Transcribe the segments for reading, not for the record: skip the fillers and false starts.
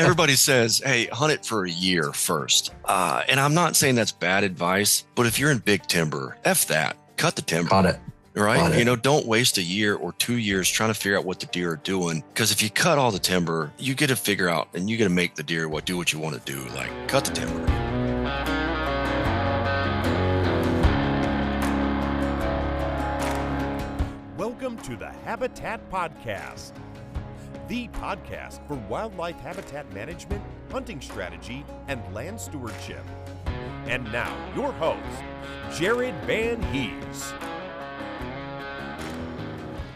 everybody says, hey, hunt it for a year first. And I'm not saying that's bad advice, but if you're in big timber, F that. Cut the timber. Cut it. Right? Don't waste a year or 2 years trying to figure out what the deer are doing. Because if you cut all the timber, you get to figure out and you got to make the deer do what you want to do. Like, cut the timber. Welcome to the Habitat Podcast, the podcast for wildlife habitat management, hunting strategy, and land stewardship. And now, your host, Jared Van Hees.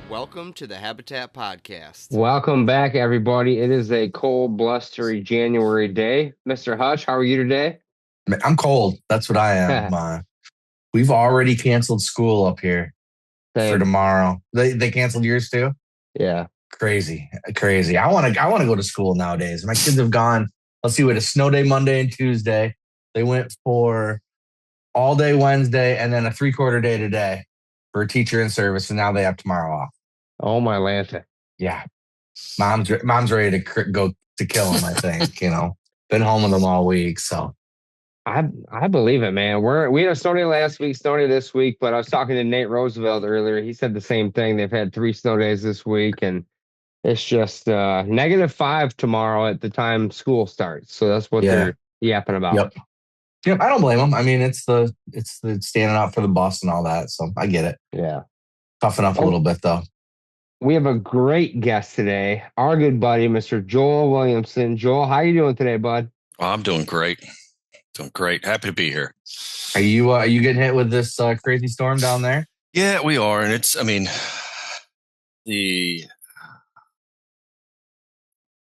Welcome to the Habitat Podcast. Welcome back, everybody. It is a cold, blustery January day. Mr. Hutch, how are you today? I'm cold. That's what I am. We've already canceled school up here for tomorrow. They canceled yours too? Yeah. Crazy. I want to go to school nowadays. My kids have gone. Let's see, we had a snow day Monday and Tuesday. They went for all day Wednesday and then a 3/4 day today for a teacher in service, and now they have tomorrow off. Oh, my Lanta. Yeah. Mom's ready to go to kill him, I think. Been home with them all week. So I believe it, man. We had a snow day last week, snow day this week, but I was talking to Nate Roosevelt earlier. He said the same thing. They've had 3 snow days this week, and it's just -5 tomorrow at the time school starts. So that's what they're yapping about. Yep. I don't blame them. I mean, it's the standing out for the bus and all that. So I get it. Yeah. Toughen up a little bit, though. We have a great guest today, our good buddy, Mr. Joel Williamson. Joel, how you doing today, bud? I'm doing great. Happy to be here. Are you getting hit with this crazy storm down there? Yeah, we are. And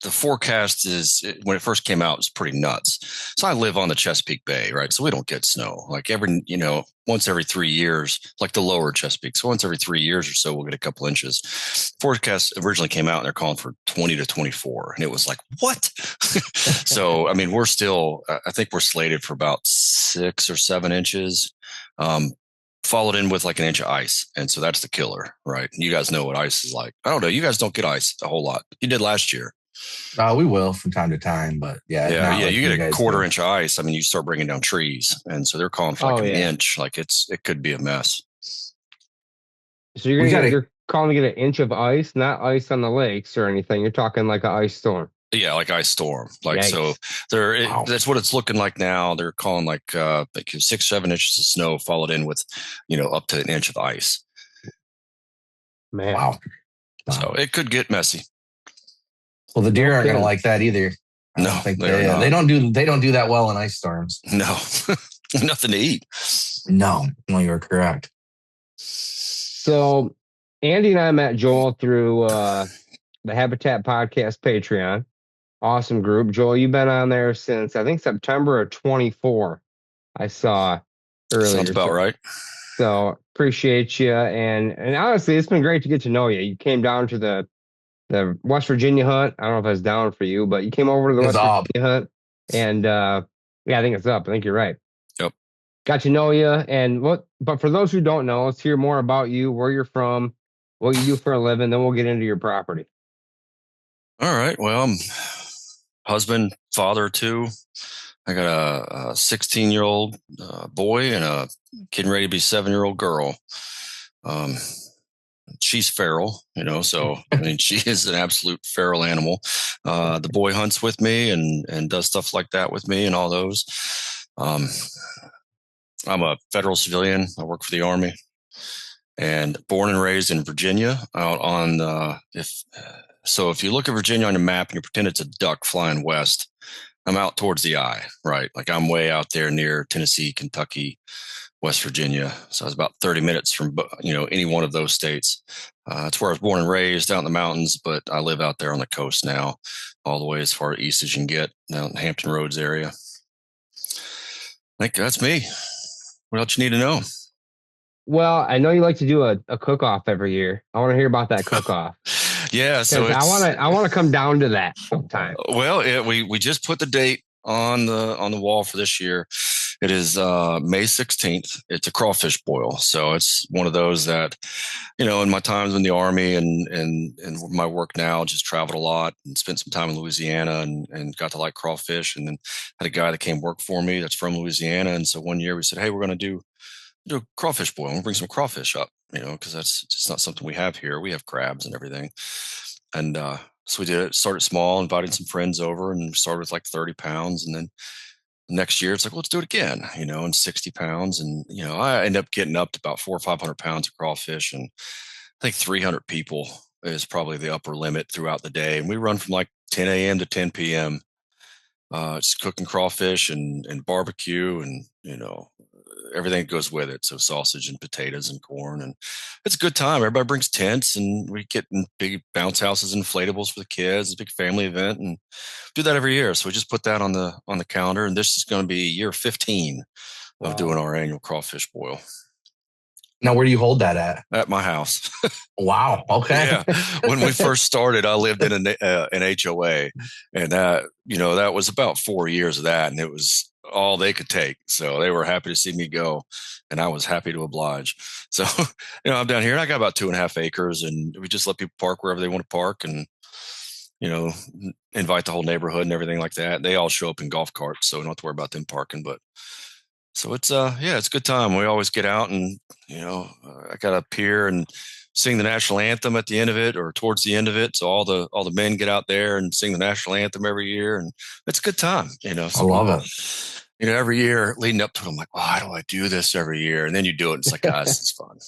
the forecast is, when it first came out, it was pretty nuts. So I live on the Chesapeake Bay, right? So we don't get snow. Like once every 3 years, like the lower Chesapeake. So once every 3 years or so, we'll get a couple inches. Forecast originally came out and they're calling for 20 to 24. And it was like, what? So, we're still, I think we're slated for about 6 or 7 inches. Followed in with like an inch of ice. And so that's the killer, right? You guys know what ice is like. I don't know. You guys don't get ice a whole lot. You did last year. We will from time to time, but yeah. You get a 1/4 inch of ice. You start bringing down trees, and so they're calling for an inch. Like it could be a mess. So you're calling to get an inch of ice, not ice on the lakes or anything. You're talking like an ice storm. Yeah, like ice storm. Like Yikes. So, that's what it's looking like now. They're calling like 6, 7 inches of snow followed in with up to an inch of ice. Man, wow. So it could get messy. Well, the deer aren't going to like that either. No, they don't do that well in ice storms. No, nothing to eat. No, you're correct. So Andy and I met Joel through the Habitat Podcast Patreon. Awesome group. Joel, you've been on there since I think September of 24. I saw earlier. Sounds about right. So appreciate you, and honestly, it's been great to get to know you. You came down to the West Virginia hunt. I don't know if I was down for you, but you came over to the Virginia hunt, and I think it's up. I think you're right. Yep. Got to know you, but for those who don't know, let's hear more about you, where you're from, what you do for a living. Then we'll get into your property. All right. Well, I'm husband, father too. I got a 16-year-old boy and a getting ready to be 7-year-old girl. She's feral, so she is an absolute feral animal. The boy hunts with me and does stuff like that with me and all those. I'm a federal civilian. I work for the Army and born and raised in Virginia out on if you look at Virginia on your map and you pretend it's a duck flying west, I'm out towards the eye, right? Like I'm way out there near Tennessee, Kentucky, West Virginia. So I was about 30 minutes from, any one of those states. That's where I was born and raised out in the mountains, but I live out there on the coast now, all the way as far east as you can get out in the Hampton Roads area. I think that's me. What else you need to know? Well, I know you like to do a cook-off every year. I want to hear about that cook-off. Yeah. So I want to come down to that sometime. Well, we just put the date on the wall for this year. It is May 16th. It's a crawfish boil. So it's one of those that, in my times in the Army and my work now, just traveled a lot and spent some time in Louisiana and got to like crawfish. And then had a guy that came work for me that's from Louisiana. And so one year we said, hey, we're going to do a crawfish boil. We'll bring some crawfish up, because that's just not something we have here. We have crabs and everything. And so we did it, started small, invited some friends over, and started with like 30 pounds. And then next year it's like, well, let's do it again, and 60 pounds. And, I end up getting up to about 400 or 500 pounds of crawfish. And I think 300 people is probably the upper limit throughout the day. And we run from like 10 a.m. to 10 p.m. Just cooking crawfish and barbecue and, everything that goes with it. So sausage and potatoes and corn. And it's a good time. Everybody brings tents and we get in big bounce houses, inflatables for the kids. It's a big family event and do that every year. So we just put that on the calendar. And this is going to be year 15 of doing our annual crawfish boil. Now, where do you hold that at? At my house. Wow. Okay. Yeah. When we first started, I lived in an HOA, and that was about 4 years of that, and it was all they could take. So they were happy to see me go, and I was happy to oblige. So, I'm down here and I got about 2.5 acres, and we just let people park wherever they want to park, and invite the whole neighborhood and everything like that. They all show up in golf carts, so we don't have to worry about them parking. But so it's it's a good time. We always get out and I got up here and sing the national anthem at the end of it or towards the end of it. So all the men get out there and sing the national anthem every year, and it's a good time. So, I love it. Every year leading up to it, I'm like, why do I do this every year? And then you do it, and it's like, guys, this is fun.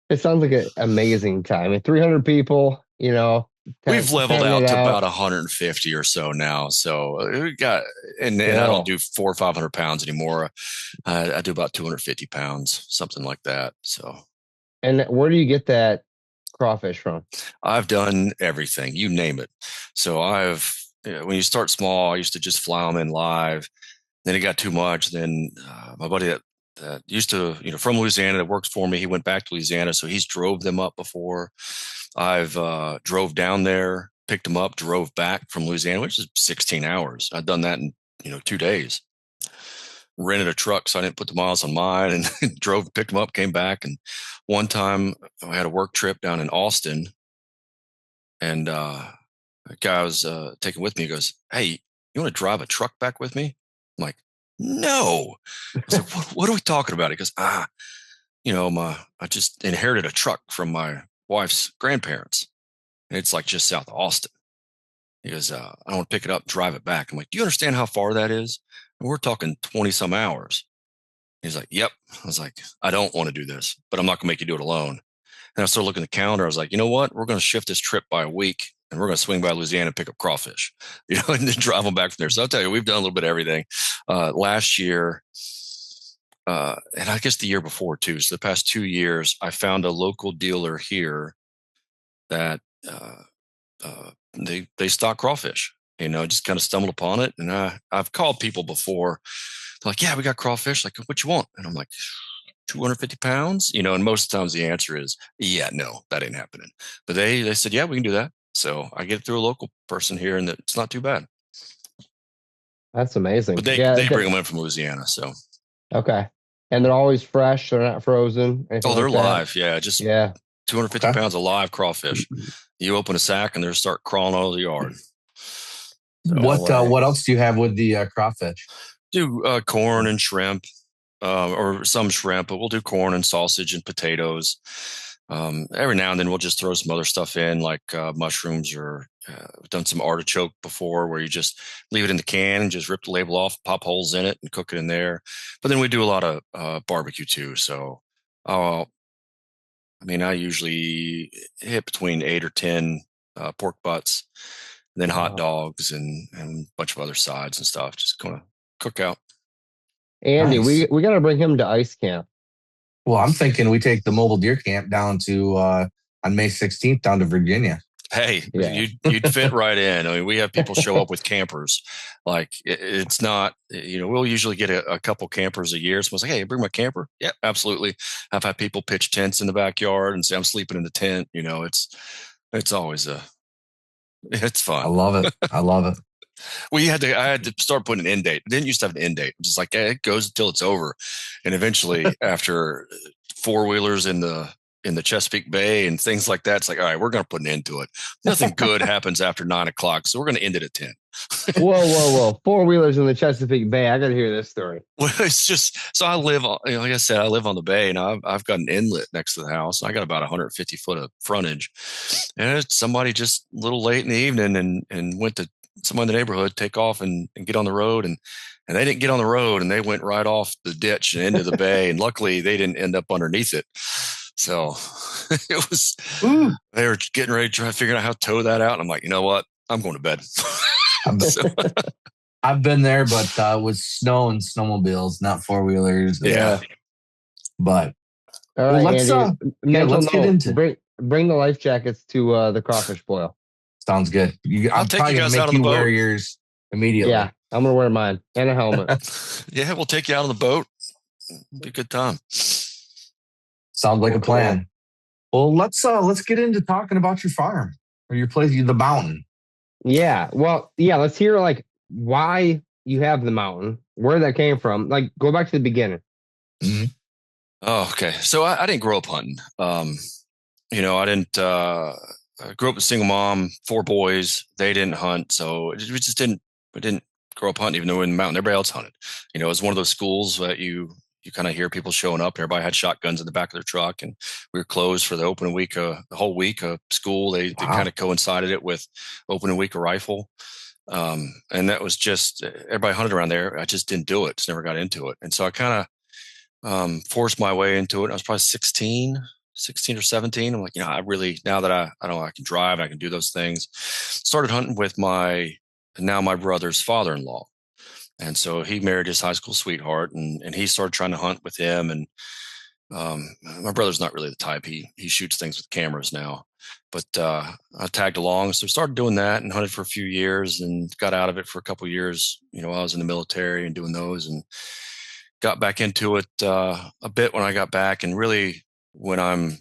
It sounds like an amazing time. 300 people, we've leveled out to about 150 or so now. So we got, and I don't do 400 or 500 pounds anymore. I do about 250 pounds, something like that. So, and where do you get that crawfish from? I've done everything, you name it. So when you start small, I used to just fly them in live. Then it got too much. Then my buddy that used to, from Louisiana that works for me, he went back to Louisiana. So he's drove them up before. I've drove down there, picked them up, drove back from Louisiana, which is 16 hours. I've done that in 2 days. Rented a truck, so I didn't put the miles on mine, and drove, picked them up, came back. And one time I had a work trip down in Austin, and a guy I was taking with me goes, "Hey, you want to drive a truck back with me?" I'm like, "No." I was like, what are we talking about? He goes, I just inherited a truck from my wife's grandparents, and it's like just south of Austin. He goes, I want to pick it up, drive it back. I'm like, do you understand how far that is? And we're talking 20 some hours. He's like, yep. I was like, I don't want to do this, but I'm not going to make you do it alone. And I started looking at the calendar. I was like, you know what? We're going to shift this trip by a week, and we're going to swing by Louisiana and pick up crawfish, and then drive them back from there. So I'll tell you, we've done a little bit of everything. Last year, and I guess the year before too. So the past 2 years, I found a local dealer here that they stock crawfish. Just kind of stumbled upon it, and I've called people before. They're like, "Yeah, we got crawfish. Like, what you want?" And I'm like, 250 pounds. And most times the answer is, "Yeah, no, that ain't happening." But they said, "Yeah, we can do that." So I get it through a local person here, and it's not too bad. That's amazing. But they bring them in from Louisiana, so okay. And they're always fresh. They're not frozen. Oh, they're live. Yeah. 250 Okay. pounds of live crawfish. You open a sack and they start crawling out of the yard. So, what else do you have with the crawfish? Do corn and shrimp, or some shrimp, but we'll do corn and sausage and potatoes. Every now and then we'll just throw some other stuff in, like mushrooms, or we've done some artichoke before, where you just leave it in the can and just rip the label off, pop holes in it, and cook it in there. But then we do a lot of barbecue too. So, I usually hit between 8 or 10 pork butts, and then hot dogs and a bunch of other sides and stuff. Just kind of cook out. Andy, Nice. we got to bring him to ice camp. Well, I'm thinking we take the mobile deer camp down to on May 16th down to Virginia. Hey, Yeah. you'd fit right in. We have people show up with campers. Like, it's not, we'll usually get a couple campers a year. Someone's like, "Hey, bring my camper." Yeah, absolutely. I've had people pitch tents in the backyard and say, "I'm sleeping in the tent." It's always it's fun. I love it. I had to start putting an end date. It didn't used to have an end date. It's just like, it goes until it's over. And eventually after 4-wheelers in the Chesapeake Bay and things like that, it's like, all right, we're going to put an end to it. Nothing good happens after 9 o'clock. So we're going to end it at 10. Whoa. 4-wheelers in the Chesapeake Bay. I got to hear this story. Well, it's just, so I live on, like I said, I live on the bay, and I've got an inlet next to the house. I got about 150 foot of frontage, and it's somebody just a little late in the evening and went to someone in the neighborhood, take off and get on the road. And they didn't get on the road, and they went right off the ditch and into the bay. And luckily they didn't end up underneath it. So it was, they were getting ready to try to figure out how to tow that out. And I'm like, you know what? I'm going to bed. So, I've been there, but with snow and snowmobiles, not 4-wheelers. Yeah. But All right, let's get into bring the life jackets to the crawfish boil. Sounds good. I'll I'm take probably you gonna guys out make on you the wear boat. yours immediately. Yeah, I'm gonna wear mine and a helmet. Yeah, we'll take you out on the boat. It'll be a good time. Sounds like a plan. Well, let's get into talking about your farm or your place, the mountain. Yeah. Well, yeah. Let's hear like why you have the mountain, where that came from. Like, go back to the beginning. Mm-hmm. Oh, okay. So I didn't grow up hunting. I didn't. I grew up with a single mom, 4 boys. They didn't hunt, so we just didn't. We didn't grow up hunting, even though we were in the mountain. Everybody else hunted. It was one of those schools that you kind of hear people showing up. Everybody had shotguns in the back of their truck, and we were closed for the opening week, the whole week of school. They kind of coincided it with opening week of rifle. And that was just, everybody hunted around there. I just didn't do it. Just never got into it. And so I kind of forced my way into it. I was probably 16 or 17. I'm like, I really, now that I know I can drive and I can do those things, started hunting with my brother's father-in-law. And so he married his high school sweetheart, and he started trying to hunt with him. And my brother's not really the type. He shoots things with cameras now, but I tagged along. So started doing that and hunted for a few years and got out of it for a couple of years. I was in the military and doing those, and got back into it a bit when I got back. And really when I'm,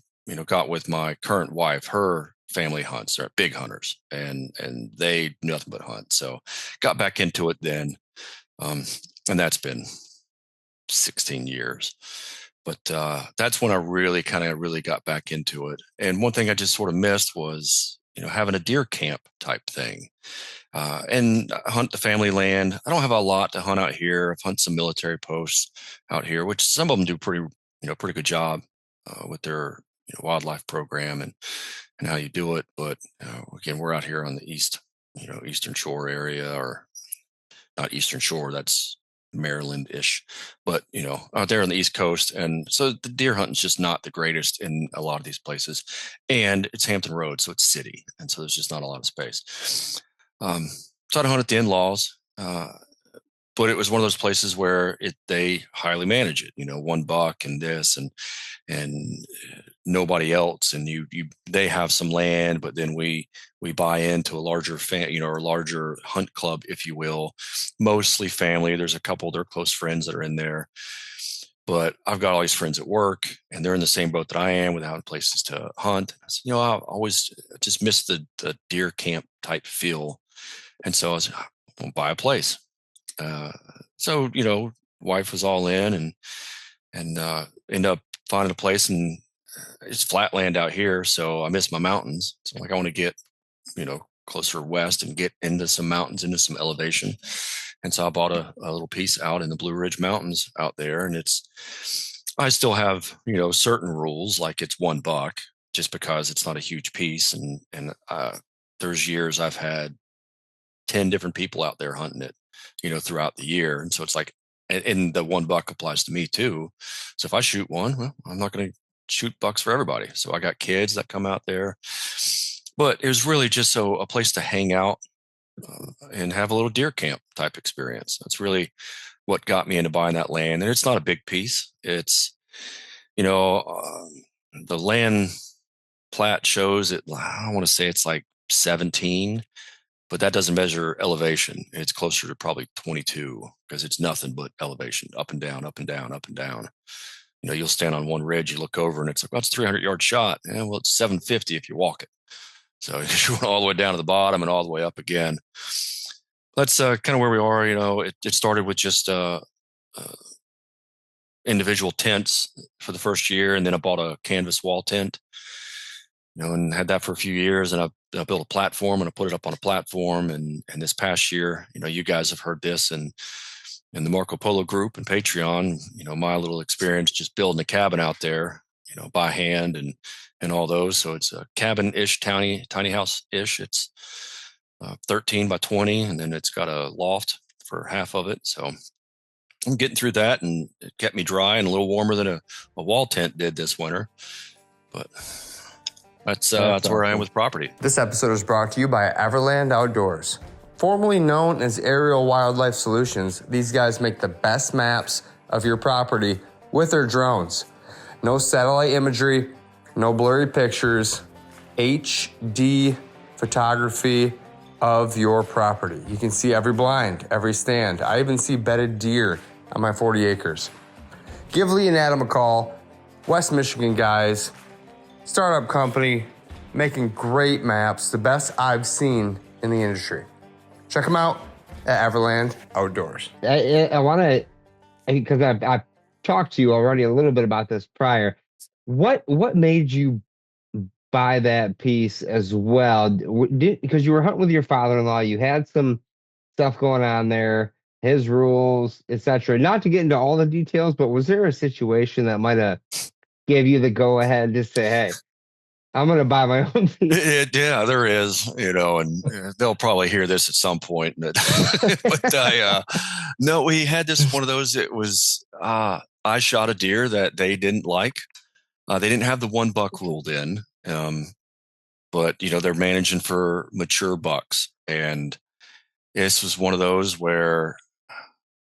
got with my current wife, her family hunts. They're big hunters, and they do nothing but hunt. So got back into it then. And that's been 16 years. But that's when I really got back into it. And one thing I just sort of missed was, having a deer camp type thing. And hunt the family land. I don't have a lot to hunt out here. I've hunted some military posts out here, which some of them do pretty good job with their wildlife program and how you do it. But again, we're out here on the Eastern Shore area, or not Eastern Shore. That's Maryland-ish, but out there on the East Coast. And so the deer hunting's just not the greatest in a lot of these places. And it's Hampton Road, so it's city, and so there's just not a lot of space. So I'd hunt at the in-laws, but it was one of those places where they highly manage it. 1 buck and this and nobody else, and they have some land, but then we buy into a larger or larger hunt club, if you will, mostly family. There's a couple of their close friends that are in there, but I've got all these friends at work, and they're in the same boat that I am without places to hunt. I said, I always just miss the deer camp type feel, and so I was going to buy a place. So wife was all in, and end up finding a place, and it's flat land out here. So I miss my mountains. So I'm like, I want to get, closer west and get into some mountains, into some elevation. And so I bought a little piece out in the Blue Ridge Mountains out there. And I still have, certain rules, like it's 1 buck just because it's not a huge piece. And there's years I've had 10 different people out there hunting it, throughout the year. And so it's like, and the 1 buck applies to me too. So if I shoot one, well, I'm not going to shoot bucks for everybody. So I got kids that come out there, but it was really just a place to hang out and have a little deer camp type experience. That's really what got me into buying that land. And it's not a big piece. It's, the land plat shows it. I don't want to say it's like 17, but that doesn't measure elevation. It's closer to probably 22 because it's nothing but elevation, up and down, up and down, up and down. You'll stand on one ridge, you look over, and it's like, well, it's a 300-yard shot. Yeah, well, it's 750 if you walk it. So you went all the way down to the bottom and all the way up again. that's kind of where we are. It started with just individual tents for the first year, and then I bought a canvas wall tent, and had that for a few years. And I built a platform and I put it up on a platform. And this past year, you guys have heard this and in the Marco Polo group and Patreon, my little experience just building a cabin out there, by hand and all those. So it's a cabin-ish, tiny house-ish. It's 13 by 20, and then it's got a loft for half of it. So I'm getting through that, and it kept me dry and a little warmer than a wall tent did this winter. But that's where I am with property. This episode is brought to you by Everland Outdoors. Formerly known as Aerial Wildlife Solutions, these guys make the best maps of your property with their drones. No satellite imagery, no blurry pictures, HD photography of your property. You can see every blind, every stand. I even see bedded deer on my 40 acres. Give Lee and Adam a call. West Michigan guys, startup company, making great maps, the best I've seen in the industry. Check them out at Everland Outdoors. I want to, because I've talked to you already a little bit about this prior. What made you buy that piece as well? Because you were hunting with your father-in-law, you had some stuff going on there, his rules, etc. Not to get into all the details, but was there a situation that might have gave you the go-ahead to say, hey, I'm going to buy my own piece? Yeah, there is, and they'll probably hear this at some point. But, no, we had one of those. It was, I shot a deer that they didn't like. They didn't have the 1 buck rule then. But they're managing for mature bucks. And this was one of those where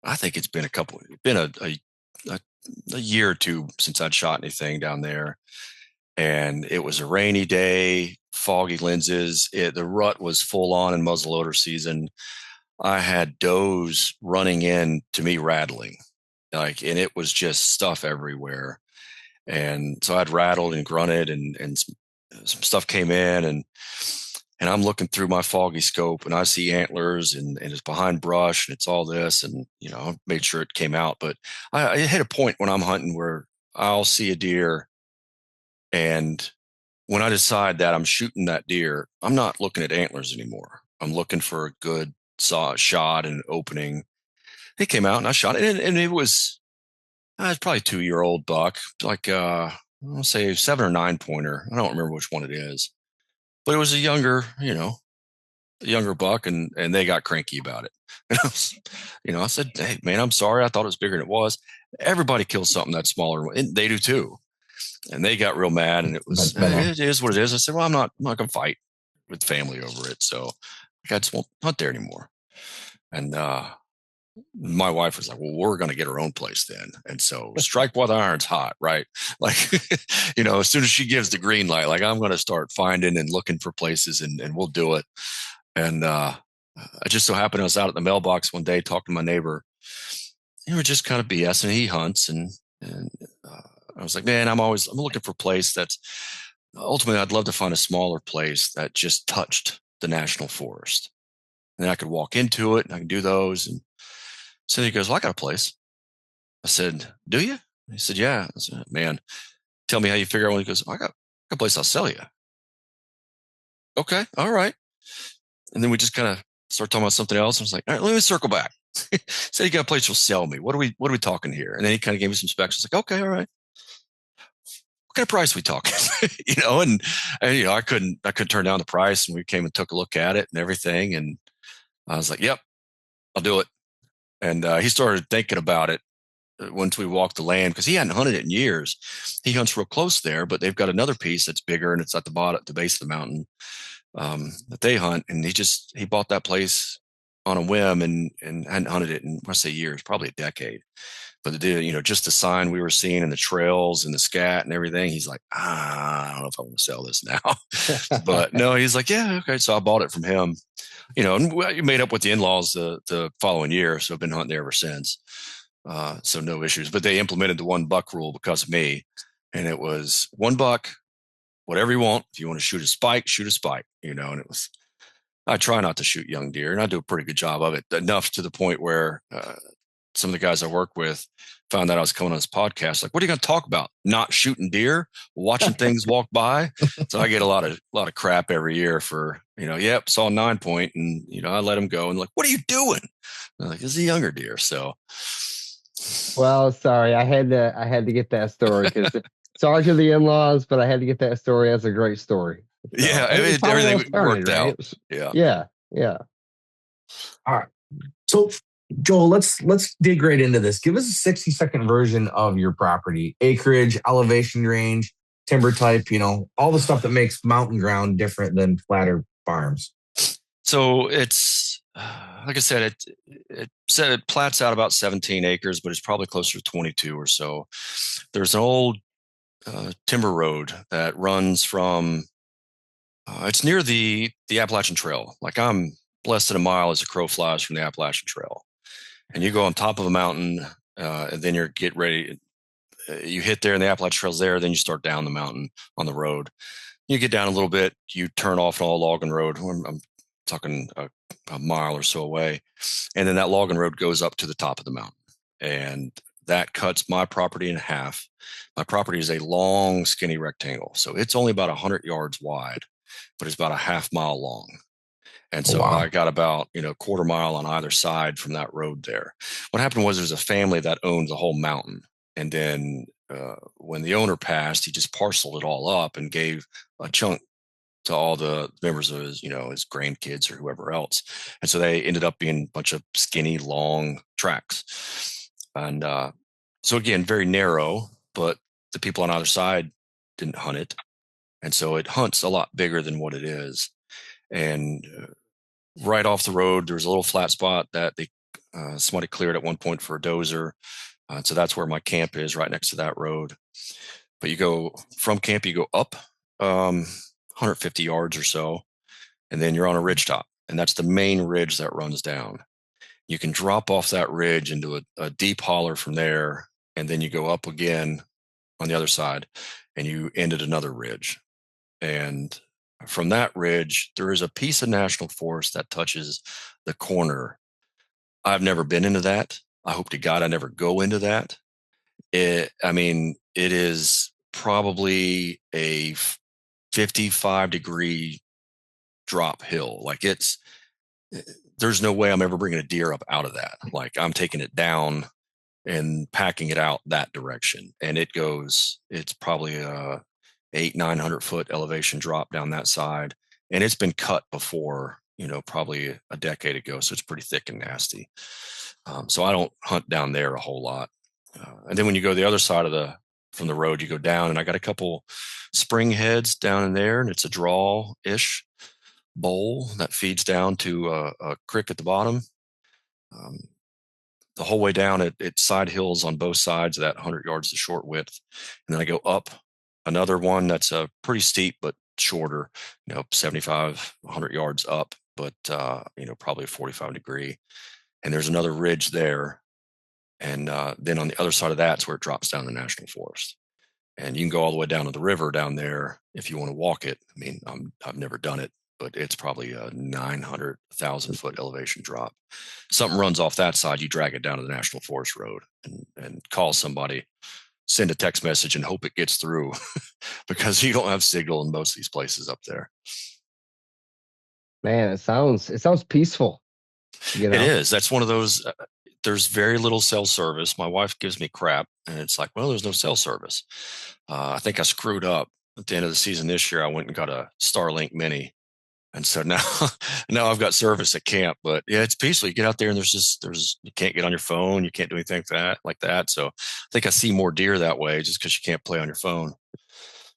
I think it's been a year or two since I'd shot anything down there. And it was a rainy day, foggy lenses. The rut was full on in muzzleloader season. I had does running in to me rattling, and it was just stuff everywhere. And so I'd rattled and grunted, and some stuff came in, and I'm looking through my foggy scope, and I see antlers, and it's behind brush, and it's all this, and I made sure it came out. But I hit a point when I'm hunting where I'll see a deer. And when I decide that I'm shooting that deer, I'm not looking at antlers anymore. I'm looking for a good shot and an opening. It came out and I shot it, and it was probably a 2-year-old buck, like I'll say 7 or 9 pointer. I don't remember which one it is, but it was a younger buck, and they got cranky about it. And I said, "Hey, man, I'm sorry. I thought it was bigger than it was." Everybody kills something that's smaller, and they do too. And they got real mad, and it is what it is. I said, well, I'm not going to fight with family over it. So I just won't hunt there anymore. And my wife was like, well, we're going to get our own place then. And so strike while the iron's hot, right? Like, as soon as she gives the green light, like I'm going to start finding and looking for places, and we'll do it. And I just so happened I was out at the mailbox one day talking to my neighbor. We're just kind of BSing. He hunts, and I was like, man, I'm looking for a place that's ultimately, I'd love to find a smaller place that just touched the national forest. And then I could walk into it and I can do those. And so he goes, well, I got a place. I said, do you? He said, yeah. I said, man, tell me how you figure out when. He goes, I got a place I'll sell you. Okay. All right. And then we just kind of start talking about something else. I was like, all right, let me circle back. Say you got a place you'll sell me. What are we talking here? And then he kind of gave me some specs. I was like, okay, all right. What kind of price we talking? And I couldn't turn down the price, and we came and took a look at it and everything. And I was like, yep, I'll do it. And he started thinking about it once we walked the land, because he hadn't hunted it in years. He hunts real close there, but they've got another piece that's bigger, and it's at the base of the mountain that they hunt. And he bought that place on a whim and hadn't hunted it in, I say years, probably a decade. But just the sign we were seeing and the trails and the scat and everything, he's like, I don't know if I want to sell this now. But no, he's like, yeah, okay. So I bought it from him, and we made up with the in-laws the following year. So I've been hunting there ever since. So no issues. But they implemented the 1 buck rule because of me. And it was 1 buck, whatever you want. If you want to shoot a spike, and it was, I try not to shoot young deer, and I do a pretty good job of it, enough to the point where some of the guys I work with found out I was coming on this podcast. Like, what are you going to talk about? Not shooting deer, watching things walk by. So I get a lot of crap every year for, yep, saw a 9-point, and I let them go, and like, what are you doing? And like, it's a younger deer. So, well, sorry, I had to get that story because sorry to the in-laws, but I had to get that story. That's a great story. So, yeah, everything worked out. Yeah. All right. So, Joel, let's dig right into this. Give us a 60-second version of your property: acreage, elevation range, timber type, all the stuff that makes mountain ground different than flatter farms. So it's, like I said, it plats out about 17 acres, but it's probably closer to 22 or so. There's an old timber road that runs from, it's near the Appalachian Trail. Like, I'm less than a mile as a crow flies from the Appalachian Trail. And you go on top of a mountain, and then you get ready. You hit there, and the Appalachian Trail's there. Then you start down the mountain on the road. You get down a little bit. You turn off an all logging road. I'm talking a mile or so away, and then that logging road goes up to the top of the mountain, and that cuts my property in half. My property is a long, skinny rectangle, so it's only about 100 yards wide, but it's about a half mile long. And so I got about, quarter mile on either side from that road there. What happened was there's a family that owned the whole mountain. And then when the owner passed, he just parceled it all up and gave a chunk to all the members of his, his grandkids or whoever else. And so they ended up being a bunch of skinny, long tracks. And so again, very narrow, but the people on either side didn't hunt it. And so it hunts a lot bigger than what it is. And right off the road, there's a little flat spot that somebody cleared at one point for a dozer. So that's where my camp is, right next to that road. But you go from camp, you go up 150 yards or so, and then you're on a ridge top. And that's the main ridge that runs down. You can drop off that ridge into a deep holler from there, and then you go up again on the other side, and you end at another ridge. And from that ridge, there is a piece of national forest that touches the corner. I've never been into that. I hope to God I never go into that. It is probably a 55-degree drop hill. Like, there's no way I'm ever bringing a deer up out of that. Like, I'm taking it down and packing it out that direction. And it's probably a 800-900 foot elevation drop down that side. And it's been cut before, probably a decade ago. So it's pretty thick and nasty. So I don't hunt down there a whole lot. And then when you go the other side from the road, you go down, and I got a couple spring heads down in there, and it's a draw-ish bowl that feeds down to a creek at the bottom. The whole way down, it side hills on both sides of that 100 yards, the short width. And then I go up another one that's pretty steep, but shorter, 75, 100 yards up, but, probably a 45-degree. And there's another ridge there. And then on the other side of that's where it drops down the national forest. And you can go all the way down to the river down there if you want to walk it. I mean, I've never done it, but it's probably a 900,000 foot elevation drop. Something runs off that side, you drag it down to the National Forest Road and call somebody, send a text message and hope it gets through because you don't have signal in most of these places up there. Man, it sounds peaceful. It is. That's one of those. There's very little cell service. My wife gives me crap, and it's like, well, there's no cell service. I think I screwed up at the end of the season this year. I went and got a Starlink Mini, and so now I've got service at camp. But yeah, it's peaceful. You get out there, and you can't get on your phone. You can't do anything like that. So I think I see more deer that way, just because you can't play on your phone.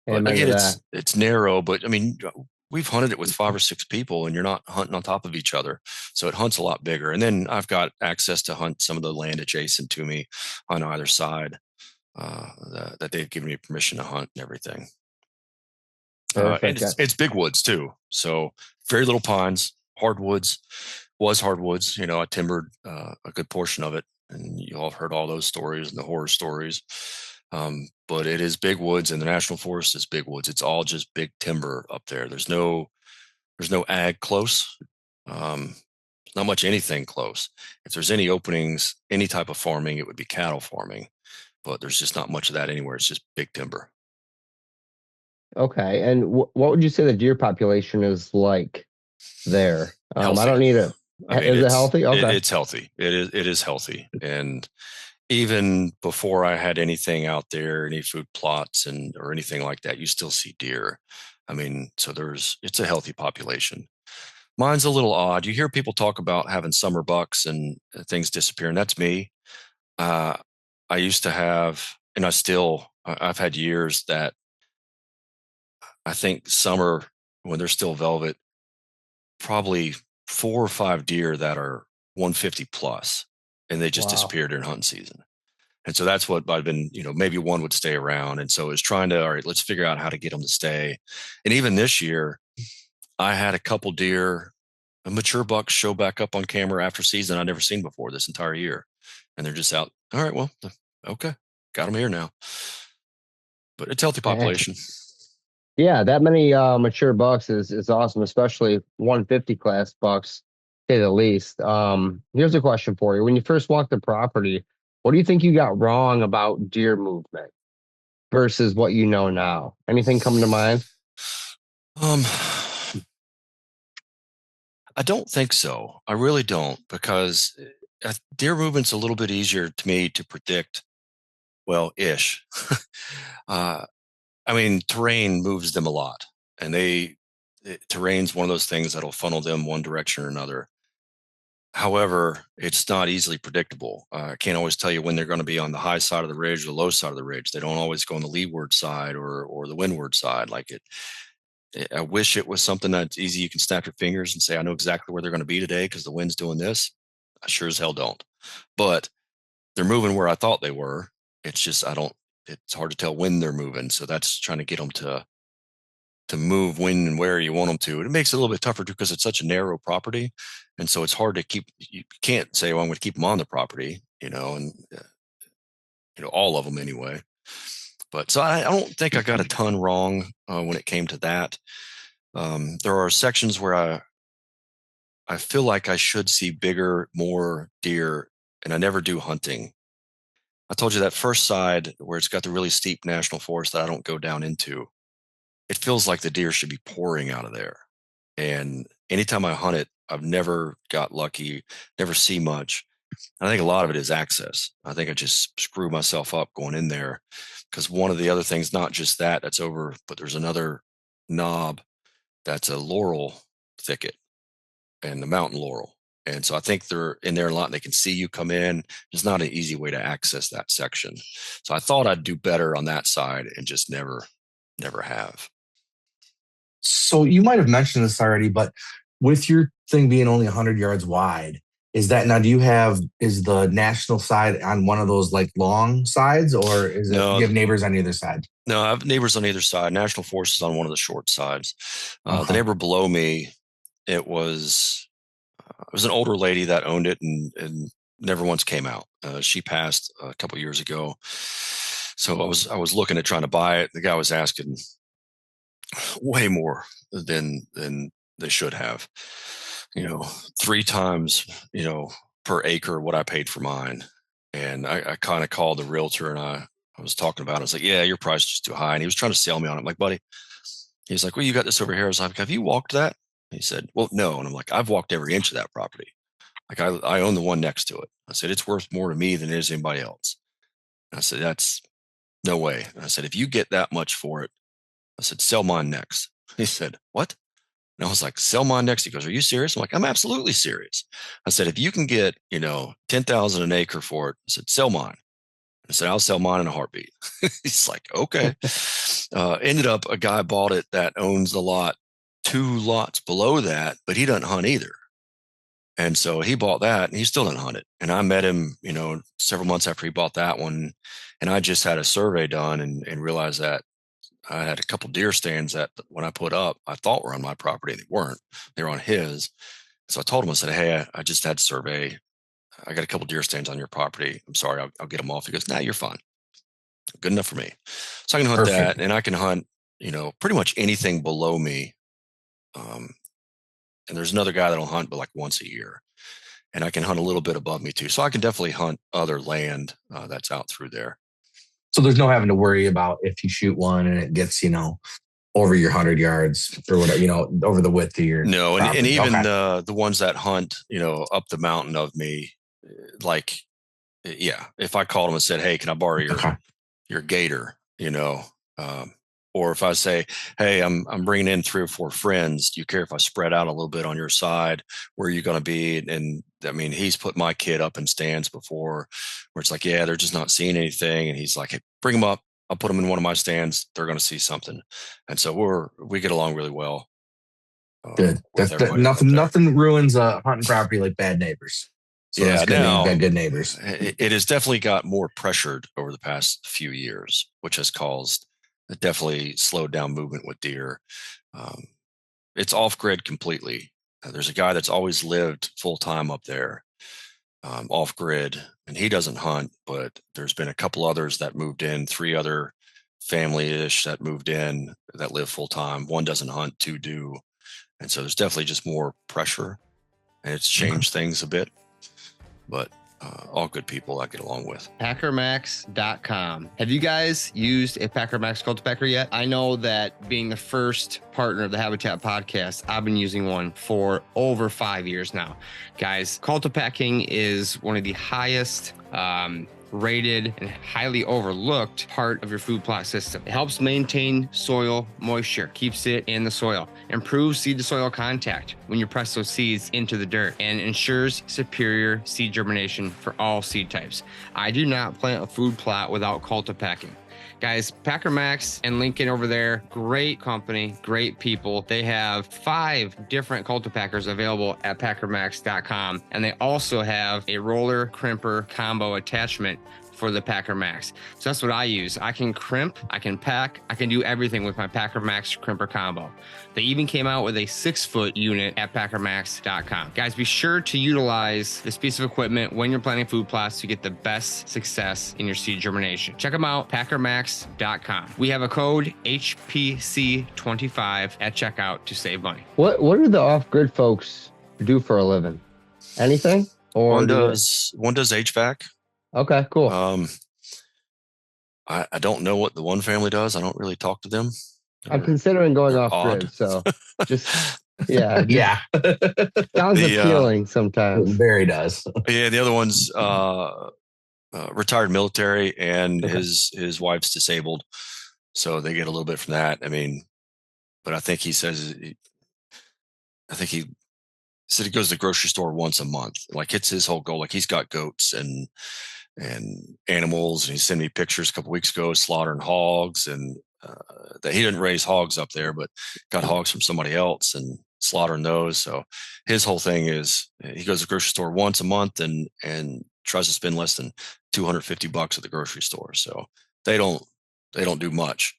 But again, it's narrow. But I mean, we've hunted it with 5 or 6 people, and you're not hunting on top of each other. So it hunts a lot bigger. And then I've got access to hunt some of the land adjacent to me on either side that they've given me permission to hunt and everything. And it's big woods too. So very little pines, hardwoods. I timbered a good portion of it. And you all have heard all those stories and the horror stories. But it is big woods, and the national forest is big woods. It's all just big timber up there. There's no ag close. Not much anything close. If there's any openings, any type of farming, it would be cattle farming, but there's just not much of that anywhere. It's just big timber. Okay. And what would you say the deer population is like there? I Healthy. don't need it. I mean, Is it healthy? Okay. It's healthy. It is healthy. And even before I had anything out there, any food plots or anything like that, you still see deer. I mean, so it's a healthy population. Mine's a little odd. You hear people talk about having summer bucks and things disappearing. That's me. I used to have, and I've had years that I think summer, when they're still velvet, probably 4 or 5 deer that are 150 plus, and they just disappeared during hunting season. And so that's what I've been, maybe one would stay around. And so it's trying to, all right, let's figure out how to get them to stay. And even this year, I had a couple deer, a mature bucks show back up on camera after season I'd never seen before this entire year. And they're just out. All right, well, okay, got them here now. But it's healthy population. Yeah, that many mature bucks is awesome, especially 150 class bucks, to say the least. Here's a question for you. When you first walked the property, what do you think you got wrong about deer movement versus what you know now? Anything come to mind? I don't think so. I really don't, because deer movement's a little bit easier to me to predict. Well, ish. I mean, terrain moves them a lot, and terrain's one of those things that'll funnel them one direction or another. However, it's not easily predictable. I can't always tell you when they're going to be on the high side of the ridge or the low side of the ridge. They don't always go on the leeward side or the windward side. I wish it was something that's easy. You can snap your fingers and say, I know exactly where they're going to be today because the wind's doing this. I sure as hell don't. But they're moving where I thought they were. It's just, it's hard to tell when they're moving. So that's trying to get them to move when and where you want them to. And it makes it a little bit tougher too, because it's such a narrow property. And so it's hard to you can't say, well, I'm going to keep them on the property, and all of them anyway. But so I don't think I got a ton wrong when it came to that. There are sections where I feel like I should see bigger, more deer, and I never do hunting. I told you that first side where it's got the really steep national forest that I don't go down into, it feels like the deer should be pouring out of there. And anytime I hunt it, I've never got lucky, never see much. And I think a lot of it is access. I think I just screw myself up going in there, because one of the other things, not just that's over, but there's another knob that's a laurel thicket and the mountain laurel. And so I think they're in there a lot and they can see you come in. It's not an easy way to access that section. So I thought I'd do better on that side and just never have. So you might have mentioned this already, but with your thing being only 100 yards wide, is that now, is the national side on one of those like long sides, or do you have neighbors on either side? No, I have neighbors on either side. National Forest is on one of the short sides. The neighbor below me, it was an older lady that owned it and never once came out. She passed a couple years ago. So I was looking at trying to buy it. The guy was asking way more than they should have. 3 times, per acre what I paid for mine. And I kind of called the realtor and I was talking about it. I was like, yeah, your price is just too high. And he was trying to sell me on it. I'm like, buddy, he's like, well, you got this over here. I was like, have you walked that? He said, well, no. And I'm like, I've walked every inch of that property. Like I own the one next to it. I said, it's worth more to me than it is anybody else. And I said, that's no way. And I said, if you get that much for it, I said, sell mine next. He said, what? And I was like, sell mine next. He goes, are you serious? I'm like, I'm absolutely serious. I said, if you can get, 10,000 an acre for it, I said, sell mine. I said, I'll sell mine in a heartbeat. He's like, okay. Ended up a guy bought it that owns the lot 2 lots below that, but he doesn't hunt either. And so he bought that and he still didn't hunt it. And I met him, several months after he bought that one. And I just had a survey done and realized that I had a couple deer stands that when I put up, I thought were on my property. They weren't. They were on his. So I told him, I said, hey, I just had a survey. I got a couple deer stands on your property. I'm sorry, I'll get them off. He goes, nah, you're fine. Good enough for me. So I can hunt that, and I can hunt, pretty much anything below me. And there's another guy that'll hunt, but like once a year. And I can hunt a little bit above me too. So I can definitely hunt other land that's out through there. So there's no having to worry about if you shoot one and it gets, over your 100 yards or whatever, over the width of your No, and even okay. the ones that hunt, up the mountain of me, like, yeah, if I called them and said, hey, can I borrow your gator, or if I say, hey, I'm bringing in 3 or 4 friends, do you care if I spread out a little bit on your side? Where are you going to be? And I mean, he's put my kid up in stands before where it's like, yeah, they're just not seeing anything. And he's like, hey, bring them up. I'll put them in one of my stands. They're going to see something. And so we get along really well. Good. Nothing ruins a hunting property like bad neighbors. So yeah, now you've got good neighbors. It has definitely got more pressured over the past few years, which has caused definitely slowed down movement with deer. It's off grid completely. There's a guy that's always lived full time up there, off grid, and he doesn't hunt, but there's been a couple others that moved in, 3 other family-ish that moved in that live full time. 1 doesn't hunt, 2 do. And so there's definitely just more pressure, and it's changed things a bit, but all good people I get along with. Packermax.com. Have you guys used a Packermax cultipacker yet? I know that being the first partner of the Habitat podcast, I've been using one for over 5 years now. Guys, cultipacking is one of the highest rated and highly overlooked part of your food plot system. It helps maintain soil moisture, keeps it in the soil, improves seed to soil contact when you press those seeds into the dirt, and ensures superior seed germination for all seed types. I do not plant a food plot without cultipacking. Guys, Packer Max and Lincoln over there, great company, great people. They have 5 different cultipackers available at packermax.com. And they also have a roller crimper combo attachment for the Packer Max. So that's what I use. I can crimp, I can pack, I can do everything with my Packer Max crimper combo. They even came out with a 6-foot unit at packermax.com. Guys, be sure to utilize this piece of equipment when you're planting food plots to get the best success in your seed germination. Check them out, packermax.com. We have a code HPC25 at checkout to save money. What do the off-grid folks do for a living? Anything? Or one does HVAC. Okay, cool. I don't know what the one family does. I don't really talk to them. I'm considering going off grid, so just yeah. Sounds appealing sometimes. It very does. Yeah, the other one's retired military, and his wife's disabled, so they get a little bit from that. I mean, but I think he says he said he goes to the grocery store once a month. Like, it's his whole goal. Like, he's got goats and animals, and he sent me pictures a couple weeks ago slaughtering hogs, and that he didn't raise hogs up there, but got hogs from somebody else and slaughtering those. So his whole thing is he goes to the grocery store once a month and tries to spend less than $250 at the grocery store. So they don't do much,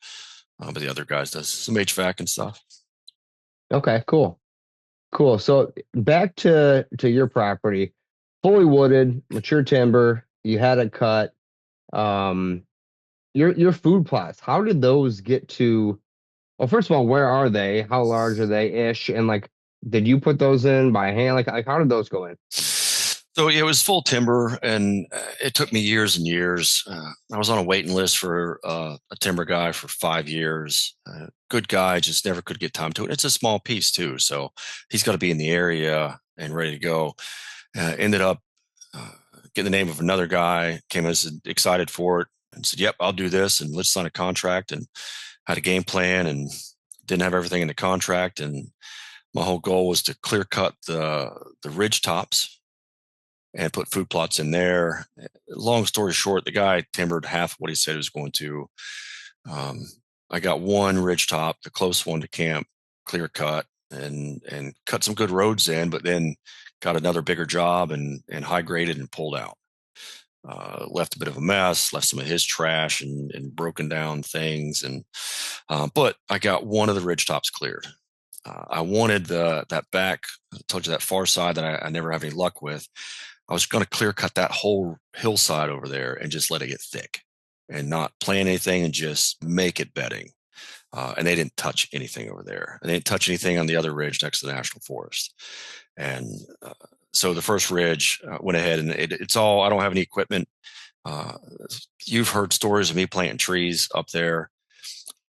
but the other guys does some HVAC and stuff. Okay, cool. So back to your property, fully wooded, mature timber. You had it cut. Your food plots, how did those get to? Well, first of all, where are they? How large are they ish? And like, did you put those in by hand? Like how did those go in? So it was full timber, and it took me years and years. I was on a waiting list for a timber guy for 5 years. Good guy, just never could get time to it. It's a small piece too, so he's got to be in the area and ready to go. Ended up getting the name of another guy, came as excited for it, and said, "Yep, I'll do this, and let's sign a contract." And had a game plan, and didn't have everything in the contract. And my whole goal was to clear cut the ridge tops and put food plots in there. Long story short, the guy timbered half of what he said he was going to. I got one ridge top, the close one to camp, clear cut, and cut some good roads in, but then got another bigger job and high graded and pulled out. Left a bit of a mess, left some of his trash and broken down things. But I got one of the ridge tops cleared. I wanted that back, I told you, that far side that I never have any luck with. I was going to clear cut that whole hillside over there and just let it get thick and not plant anything and just make it bedding. And they didn't touch anything over there. And they didn't touch anything on the other ridge next to the national forest. And so the first ridge went ahead, and it's all, I don't have any equipment. You've heard stories of me planting trees up there.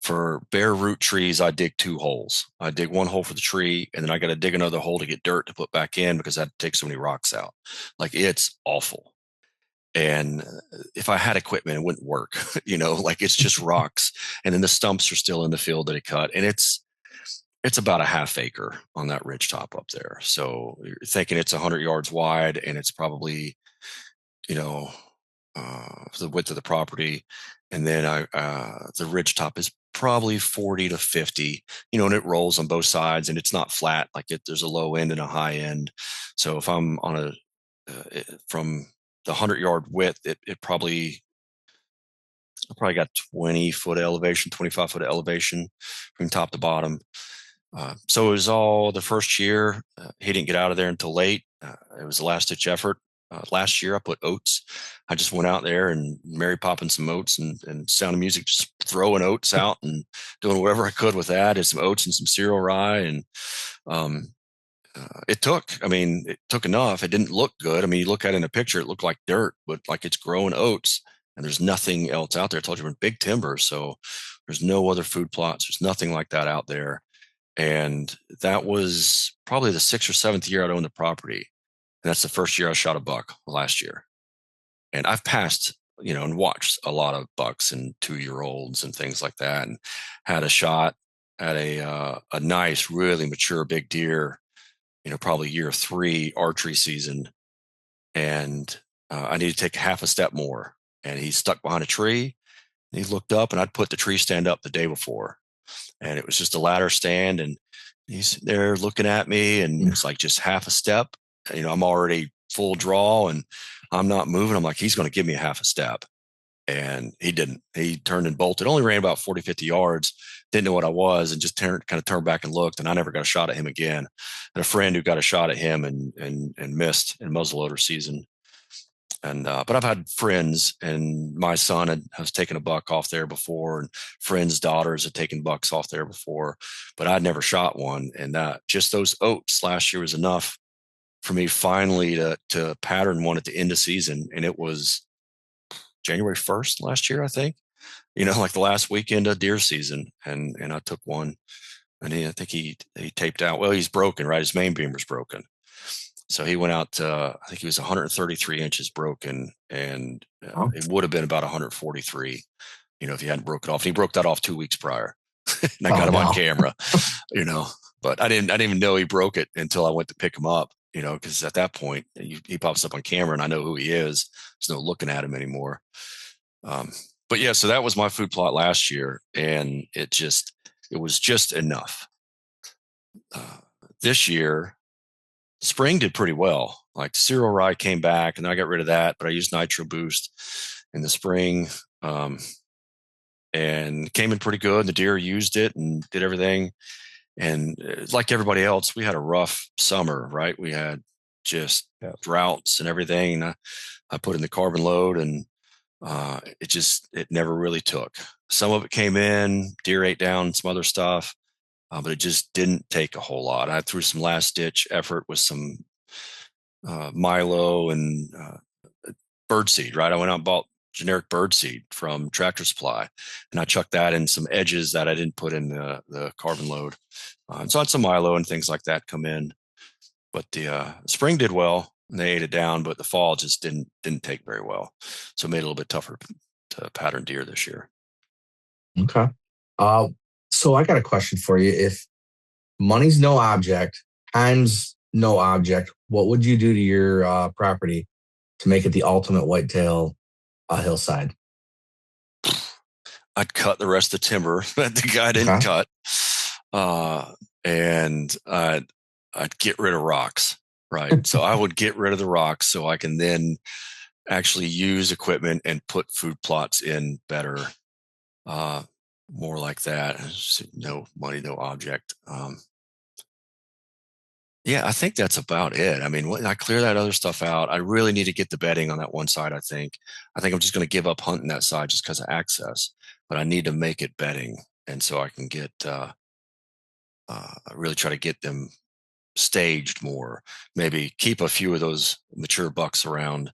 For bare root trees, I dig 2 holes. I dig 1 hole for the tree, and then I got to dig another hole to get dirt to put back in because that takes so many rocks out. Like, it's awful. And if I had equipment, it wouldn't work. Like, it's just rocks. And then the stumps are still in the field that it cut. And it's about a ½ acre on that ridge top up there. So you're thinking it's 100 yards wide, and it's probably, the width of the property. And then the ridge top is probably 40 to 50, and it rolls on both sides, and it's not flat. Like, there's a low end and a high end. So if I'm on from the 100-yard width, it probably got 20-foot elevation, 25-foot elevation from top to bottom. So it was all the first year. He didn't get out of there until late. It was a last-ditch effort. Last year, I put oats. I just went out there and Mary popping some oats and Sound of Music, just throwing oats out and doing whatever I could with that. It's some oats and some cereal rye. And it took enough. It didn't look good. I mean, you look at it in a picture, it looked like dirt, but like, it's growing oats, and there's nothing else out there. I told you, we're in big timber, so there's no other food plots. There's nothing like that out there. And that was probably the 6th or 7th year I'd owned the property. And that's the first year I shot a buck, last year. And I've passed, and watched a lot of bucks and 2-year-olds and things like that, and had a shot at a nice, really mature big deer, probably year 3 archery season. And I needed to take half a step more. And he stuck behind a tree, and he looked up, and I'd put the tree stand up the day before. And it was just a ladder stand, and he's there looking at me, and it's like just half a step. I'm already full draw, and I'm not moving. I'm like, he's going to give me a half a step. And he didn't. He turned and bolted. Only ran about 40, 50 yards. Didn't know what I was, and just kind of turned back and looked. And I never got a shot at him again. And a friend who got a shot at him and missed in muzzleloader season. And but I've had friends, and my son has taken a buck off there before, and friends' daughters had taken bucks off there before, but I'd never shot one. And just those oats last year was enough for me finally to pattern one at the end of season. And it was January 1st last year, I think, like the last weekend of deer season. And I took one, and I think he taped out. Well, he's broken, right? His main beamer's broken. So he went out I think he was 133 inches broken, and it would have been about 143, if he hadn't broke it off. And he broke that off 2 weeks prior. And I got him on camera, but I didn't even know he broke it until I went to pick him up. Because at that point he pops up on camera, and I know who he is. There's no looking at him anymore. But yeah, so that was my food plot last year, and it was just enough. This year, spring did pretty well. Like, cereal rye came back, and then I got rid of that, but I used Nitro Boost in the spring, and came in pretty good. The deer used it and did everything. And like everybody else, we had a rough summer, right? We had just droughts and everything. I put in the carbon load, and it never really took. Some of it came in, deer ate down some other stuff, but it just didn't take a whole lot. I threw some last ditch effort with some Milo and birdseed, right? I went out and bought generic birdseed from Tractor Supply, and I chucked that in some edges that I didn't put in the carbon load. So I had some Milo and things like that come in, but the spring did well, and they ate it down, but the fall just didn't take very well. So it made it a little bit tougher to pattern deer this year. Okay. So I got a question for you. If money's no object, time's no object, what would you do to your property to make it the ultimate whitetail hillside? I'd cut the rest of the timber that the guy didn't cut. And I'd get rid of rocks, right? So I would get rid of the rocks so I can then actually use equipment and put food plots in better, more like that. No money, no object. Yeah, I think that's about it. I mean, when I clear that other stuff out, I really need to get the bedding on that one side. I think I'm just going to give up hunting that side just because of access, but I need to make it bedding. And so I can get, really try to get them staged more, maybe keep a few of those mature bucks around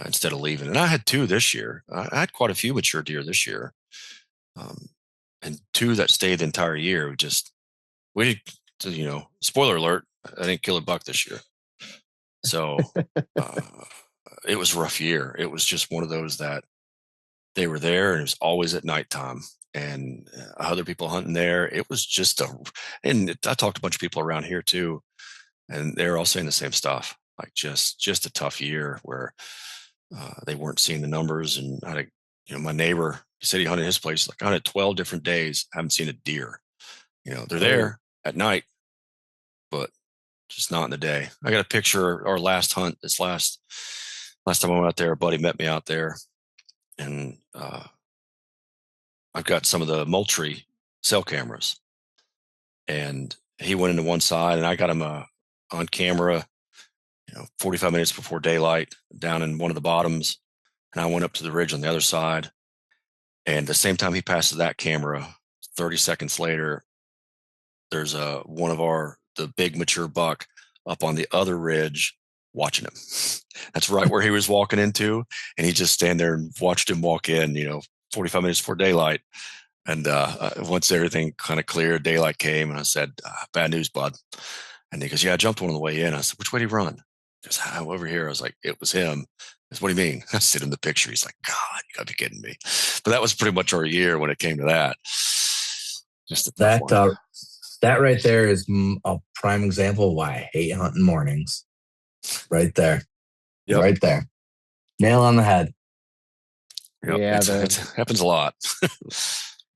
instead of leaving. And I had 2 this year. I had quite a few mature deer this year. And 2 that stayed the entire year. Spoiler alert, I didn't kill a buck this year. So it was a rough year. It was just one of those that they were there and it was always at nighttime and other people hunting there. It was just and I talked to a bunch of people around here too, and they're all saying the same stuff, like just a tough year where they weren't seeing the numbers. And my neighbor, he said he hunted his place, like I hunted 12 different days, haven't seen a deer. They're there at night, but just not in the day. I got a picture our last hunt, this last time I went out there, a buddy met me out there, and I've got some of the Moultrie cell cameras, and he went into one side and I got him on camera, 45 minutes before daylight down in one of the bottoms. And I went up to the ridge on the other side. And the same time he passes that camera, 30 seconds later, there's one of the big mature buck up on the other ridge watching him. That's right where he was walking into. And he just stand there and watched him walk in, 45 minutes before daylight. And once everything kind of cleared, daylight came, and I said, bad news, bud. And he goes, yeah, I jumped one on the way in. I said, which way did he run? He goes, over here. I was like, it was him. I said, what do you mean? I sent him the picture. He's like, God, you got to be kidding me. But that was pretty much our year when it came to that. Just that right there is a prime example of why I hate hunting mornings. Right there. Yep. Right there. Nail on the head. Yep. Yeah, it happens a lot.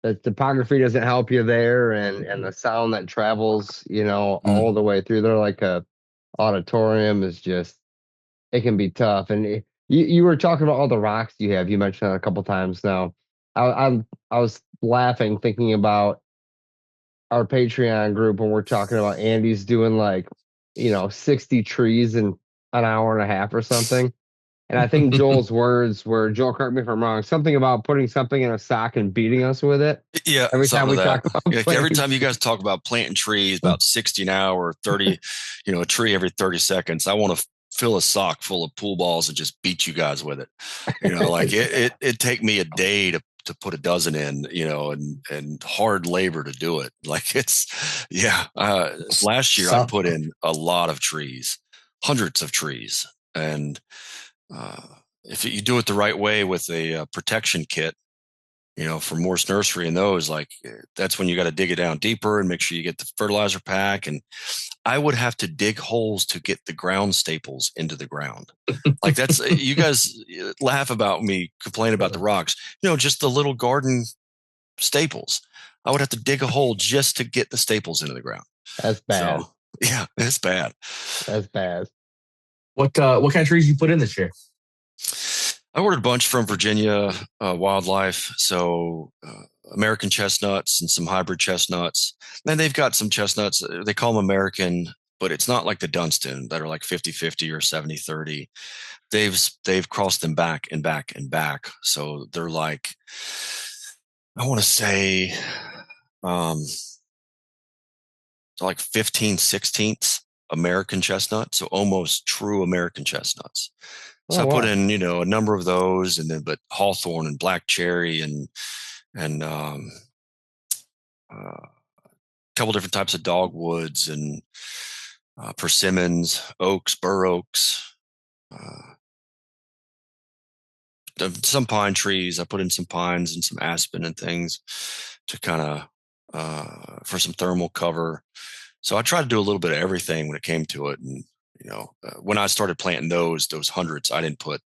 The topography doesn't help you there, and the sound that travels, all the way through there like a auditorium is just, it can be tough. And you were talking about all the rocks you have. You mentioned that a couple times now. I was laughing thinking about our Patreon group when we're talking about Andy's doing 60 trees in an hour and a half or something. And I think Joel's words were, Joel, correct me if I'm wrong, something about putting something in a sock and beating us with it. Yeah. Every time we talk about every time you guys talk about planting trees, about 60 an hour, or 30, a tree every 30 seconds, I want to fill a sock full of pool balls and just beat you guys with it. It'd take me a day to put a dozen in, and hard labor to do it. Last year I put in a lot of trees, hundreds of trees. And if you do it the right way with a protection kit, for Morse Nursery and those, that's when you got to dig it down deeper and make sure you get the fertilizer pack. And I would have to dig holes to get the ground staples into the ground. That's, you guys laugh about me complaining about the rocks, just the little garden staples. I would have to dig a hole just to get the staples into the ground. That's bad. So, yeah, it's bad. That's bad. What kind of trees you put in this year? I ordered a bunch from Virginia Wildlife. So American chestnuts and some hybrid chestnuts. And they've got some chestnuts. They call them American, but it's not like the Dunstan that are like 50-50 or 70-30. They've crossed them back and back and back. So they're like, I want to say, like 15/16 American chestnut. So almost true American chestnuts. So I put in, a number of those, and then, but hawthorn and black cherry and a couple different types of dogwoods and persimmons, oaks, bur oaks, some pine trees. I put in some pines and some aspen and things to kind of for some thermal cover. So I tried to do a little bit of everything when it came to it. And when I started planting those hundreds, I didn't put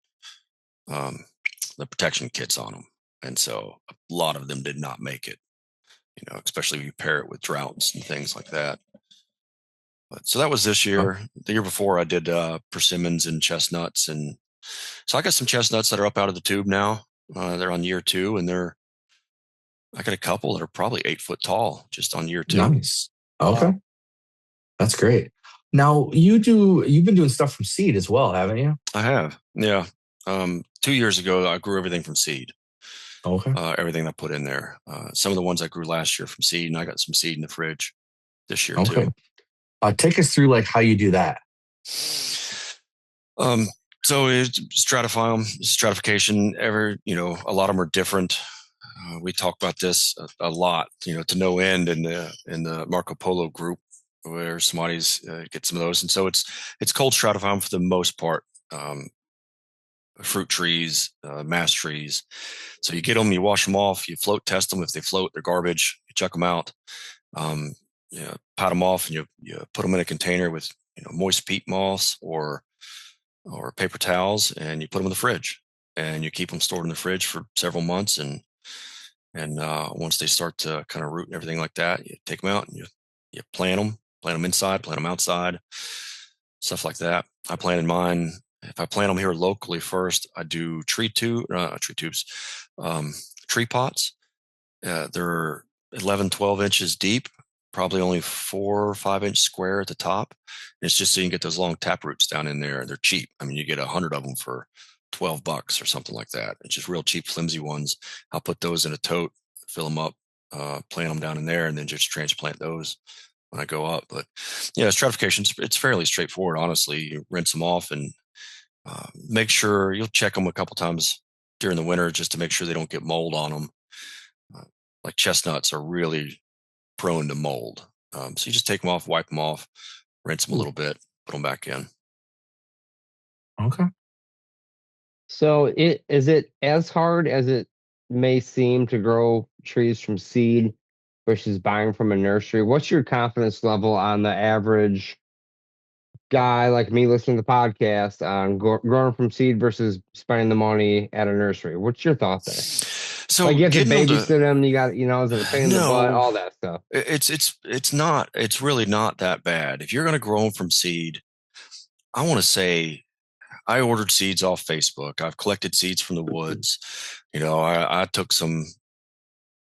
the protection kits on them. And so a lot of them did not make it, especially if you pair it with droughts and things like that. But so that was this year. The year before I did persimmons and chestnuts. And so I got some chestnuts that are up out of the tube now. They're on year 2, and I got a couple that are probably 8 foot tall just on year 2. Nice. Okay. That's great. Now you've been doing stuff from seed as well, haven't you? I have. Yeah. 2 years ago, I grew everything from seed. Okay. Everything I put in there. Some of the ones I grew last year from seed, and I got some seed in the fridge this year Okay. too. Take us through like how you do that. So it's stratify them, stratification. A lot of them are different. We talk about this a lot, to no end in the Marco Polo group, where somebody's get some of those, and so it's cold stratify them for the most part. Fruit trees, mast trees. So you get them, you wash them off, you float test them. If they float, they're garbage. You chuck them out. Pat them off, and you put them in a container with moist peat moss or paper towels, and you put them in the fridge, and you keep them stored in the fridge for several months. And once they start to kind of root and everything like that, you take them out and you plant them inside, plant them outside, stuff like that. I planted mine. If I plant them here locally first, I do tree pots. They're 11, 12 inches deep, probably only 4 or 5 inch square at the top. And it's just so you can get those long tap roots down in there. They're cheap. I mean, you get 100 of them for $12 or something like that. It's just real cheap, flimsy ones. I'll put those in a tote, fill them up, plant them down in there, and then just transplant those when I go up. But stratification, it's fairly straightforward, honestly. You rinse them off and make sure you'll check them a couple times during the winter just to make sure they don't get mold on them. Like chestnuts are really prone to mold. So you just take them off, wipe them off, rinse them a little bit, put them back in. Okay. So is it as hard as it may seem to grow trees from seed versus buying from a nursery? What's your confidence level on the average guy like me listening to the podcast on growing from seed versus spending the money at a nursery? What's your thought there? So like you have to babysit them, you got, is it a pain in the butt, all that stuff? It's really not that bad. If you're going to grow them from seed, I want to say I ordered seeds off Facebook. I've collected seeds from the woods. I took some,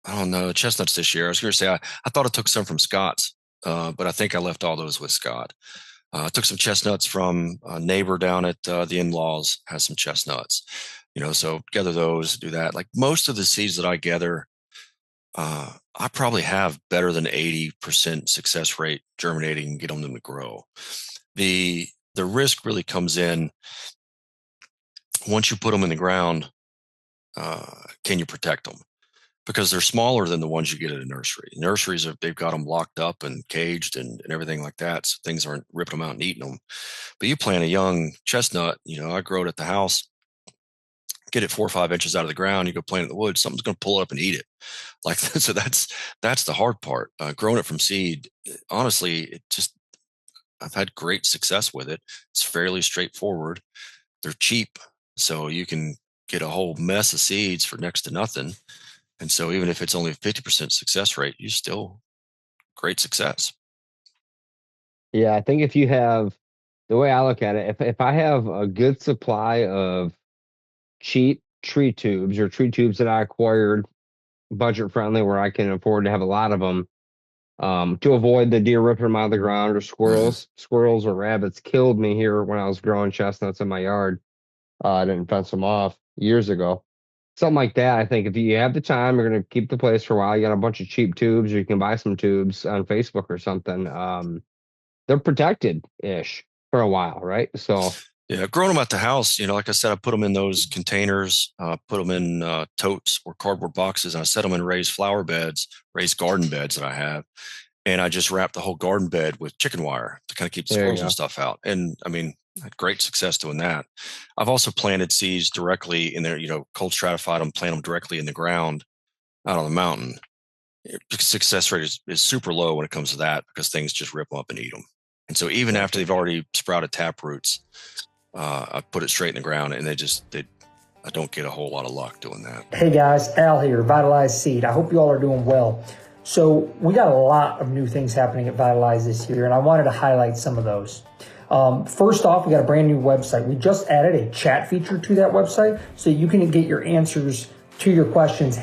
I don't know, chestnuts this year. I was going to say, I thought I took some from Scott's, but I think I left all those with Scott. I took some chestnuts from a neighbor down at the in-laws, has some chestnuts, so gather those, do that. Like most of the seeds that I gather, I probably have better than 80% success rate germinating and getting them to grow. The risk really comes in once you put them in the ground. Can you protect them? Because they're smaller than the ones you get at a nursery. Nurseries, they've got them locked up and caged and everything like that, so things aren't ripping them out and eating them. But you plant a young chestnut, I grow it at the house, get it 4 or 5 inches out of the ground, you go plant it in the woods, something's going to pull it up and eat it. Like, so that's the hard part. Growing it from seed, honestly, I've had great success with it. It's fairly straightforward. They're cheap, so you can get a whole mess of seeds for next to nothing. And so even if it's only a 50% success rate, you still great success. Yeah, I think if you have, the way I look at it, if I have a good supply of cheap tree tubes or tree tubes that I acquired budget friendly where I can afford to have a lot of them, to avoid the deer ripping them out of the ground or squirrels or rabbits killed me here when I was growing chestnuts in my yard. I didn't fence them off years ago. Something like that. I think if you have the time, you're going to keep the place for a while. You got a bunch of cheap tubes, or you can buy some tubes on Facebook or something. They're protected-ish for a while, right? So yeah, growing them at the house, like I said, I put them in those containers, put them in totes or cardboard boxes, and I set them in raised garden beds that I have. And I just wrapped the whole garden bed with chicken wire to kind of keep squirrels and stuff out. And I mean, I had great success doing that. I've also planted seeds directly in there, cold stratified them, plant them directly in the ground out on the mountain. Success rate is super low when it comes to that because things just rip them up and eat them. And so even after they've already sprouted tap roots, I put it straight in the ground, and I don't get a whole lot of luck doing that. Hey guys, Al here, Vitalize Seed. I hope you all are doing well. So we got a lot of new things happening at Vitalize this year, and I wanted to highlight some of those. First off, we got a brand new website. We just added a chat feature to that website so you can get your answers to your questions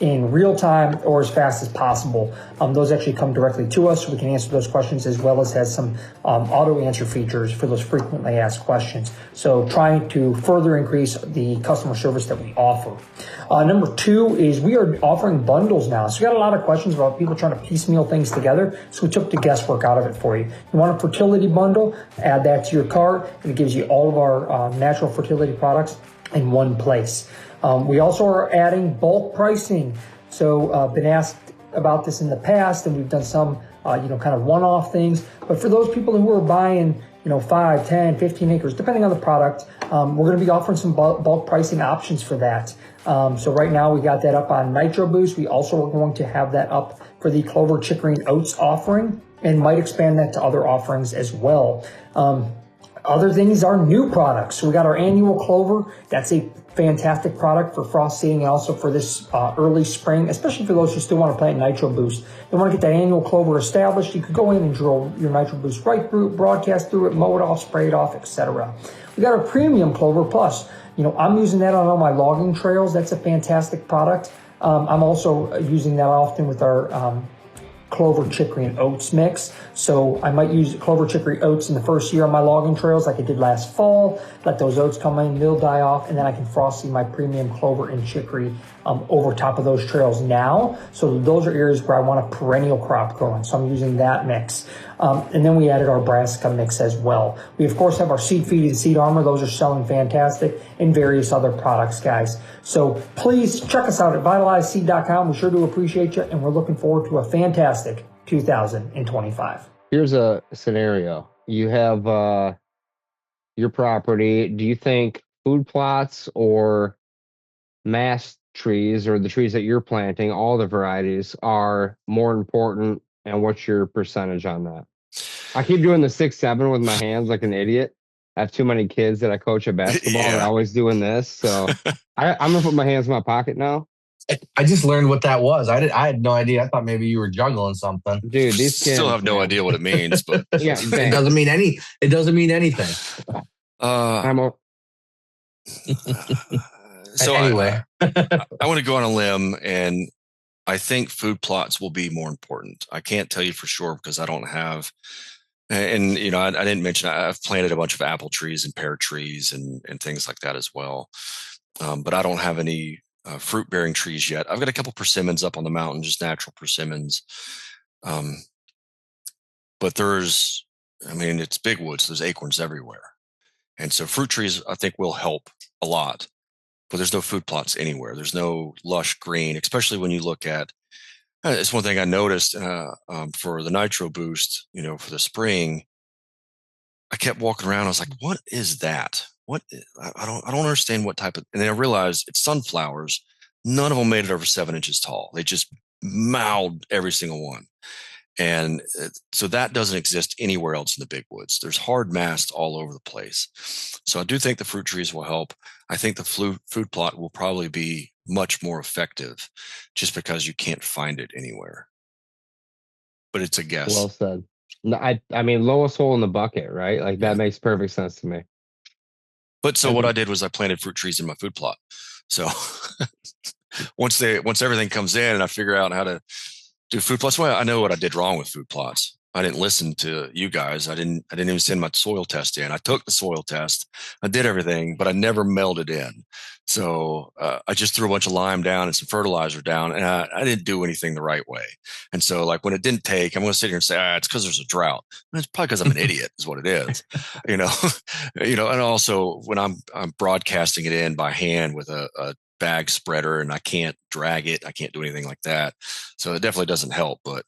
in real time or as fast as possible. Those actually come directly to us, so we can answer those questions, as well as has some auto answer features for those frequently asked questions. So trying to further increase the customer service that we offer. Number 2 is we are offering bundles now. So we got a lot of questions about people trying to piecemeal things together. So we took the guesswork out of it for you. You want a fertility bundle? Add that to your cart, and it gives you all of our natural fertility products in one place. We also are adding bulk pricing. So been asked about this in the past, and we've done some, kind of one-off things. But for those people who are buying, 5, 10, 15 acres, depending on the product, we're going to be offering some bulk pricing options for that. So right now we got that up on Nitro Boost. We also are going to have that up for the Clover, Chicory, and Oats offering, and might expand that to other offerings as well. Other things are new products. So we got our annual Clover. That's a fantastic product for frost seeding and also for this early spring, especially for those who still want to plant Nitro Boost. They want to get that annual Clover established. You could go in and drill your Nitro Boost right through it, broadcast through it, mow it off, spray it off, etc. We got our Premium Clover Plus. I'm using that on all my logging trails. That's a fantastic product. I'm also using that often with our Clover, Chicory, and Oats mix. So I might use Clover, Chicory, Oats in the first year on my logging trails like I did last fall. Let those oats come in, they'll die off, and then I can frost seed my premium Clover and Chicory over top of those trails now. So those are areas where I want a perennial crop growing. So I'm using that mix. And then we added our brassica mix as well. We, of course, have our seed feed and seed armor. Those are selling fantastic, and various other products, guys. So please check us out at vitalizeseed.com. We sure do appreciate you, and we're looking forward to a fantastic 2025. Here's a scenario. You have your property. Do you think food plots or mast trees, or the trees that you're planting, all the varieties, are more important? And what's your percentage on that? I keep doing the 6-7 with my hands like an idiot. I have too many kids that I coach at basketball. Yeah. They're always doing this. So I'm going to put my hands in my pocket now. I just learned what that was. I had no idea. I thought maybe you were juggling something. Dude, these kids Still have no idea what it means, but yeah, It doesn't mean anything. So anyway, I want to go on a limb, and I think food plots will be more important. I can't tell you for sure because I don't have, and I didn't mention I've planted a bunch of apple trees and pear trees and things like that as well, but I don't have any fruit bearing trees yet. I've got a couple persimmons up on the mountain, just natural persimmons, but it's big woods. There's acorns everywhere, and so fruit trees I think will help a lot. But there's no food plots anywhere. There's no lush green, especially when you look at, it's one thing I noticed for the Nitro Boost, for the spring. I kept walking around. I was like, what is that? I don't understand what type of, and then I realized it's sunflowers. None of them made it over 7 inches tall. They just mouthed every single one. And so that doesn't exist anywhere else in the big woods. There's hard mast all over the place. So I do think the fruit trees will help. I think the food plot will probably be much more effective just because you can't find it anywhere. But it's a guess. Well said. No, I mean, lowest hole in the bucket, right? Like that makes perfect sense to me. But so what I did was I planted fruit trees in my food plot. So once everything comes in and I figure out how to do food plots, well, I know what I did wrong with food plots. I didn't listen to you guys. I didn't even send my soil test in. I took the soil test. I did everything, but I never melded in. So I just threw a bunch of lime down and some fertilizer down, and I didn't do anything the right way. And so like when it didn't take, I'm going to sit here and say, it's because there's a drought. And it's probably because I'm an idiot is what it is, and also when I'm broadcasting it in by hand with a bag spreader and I can't drag it. I can't do anything like that. So it definitely doesn't help, but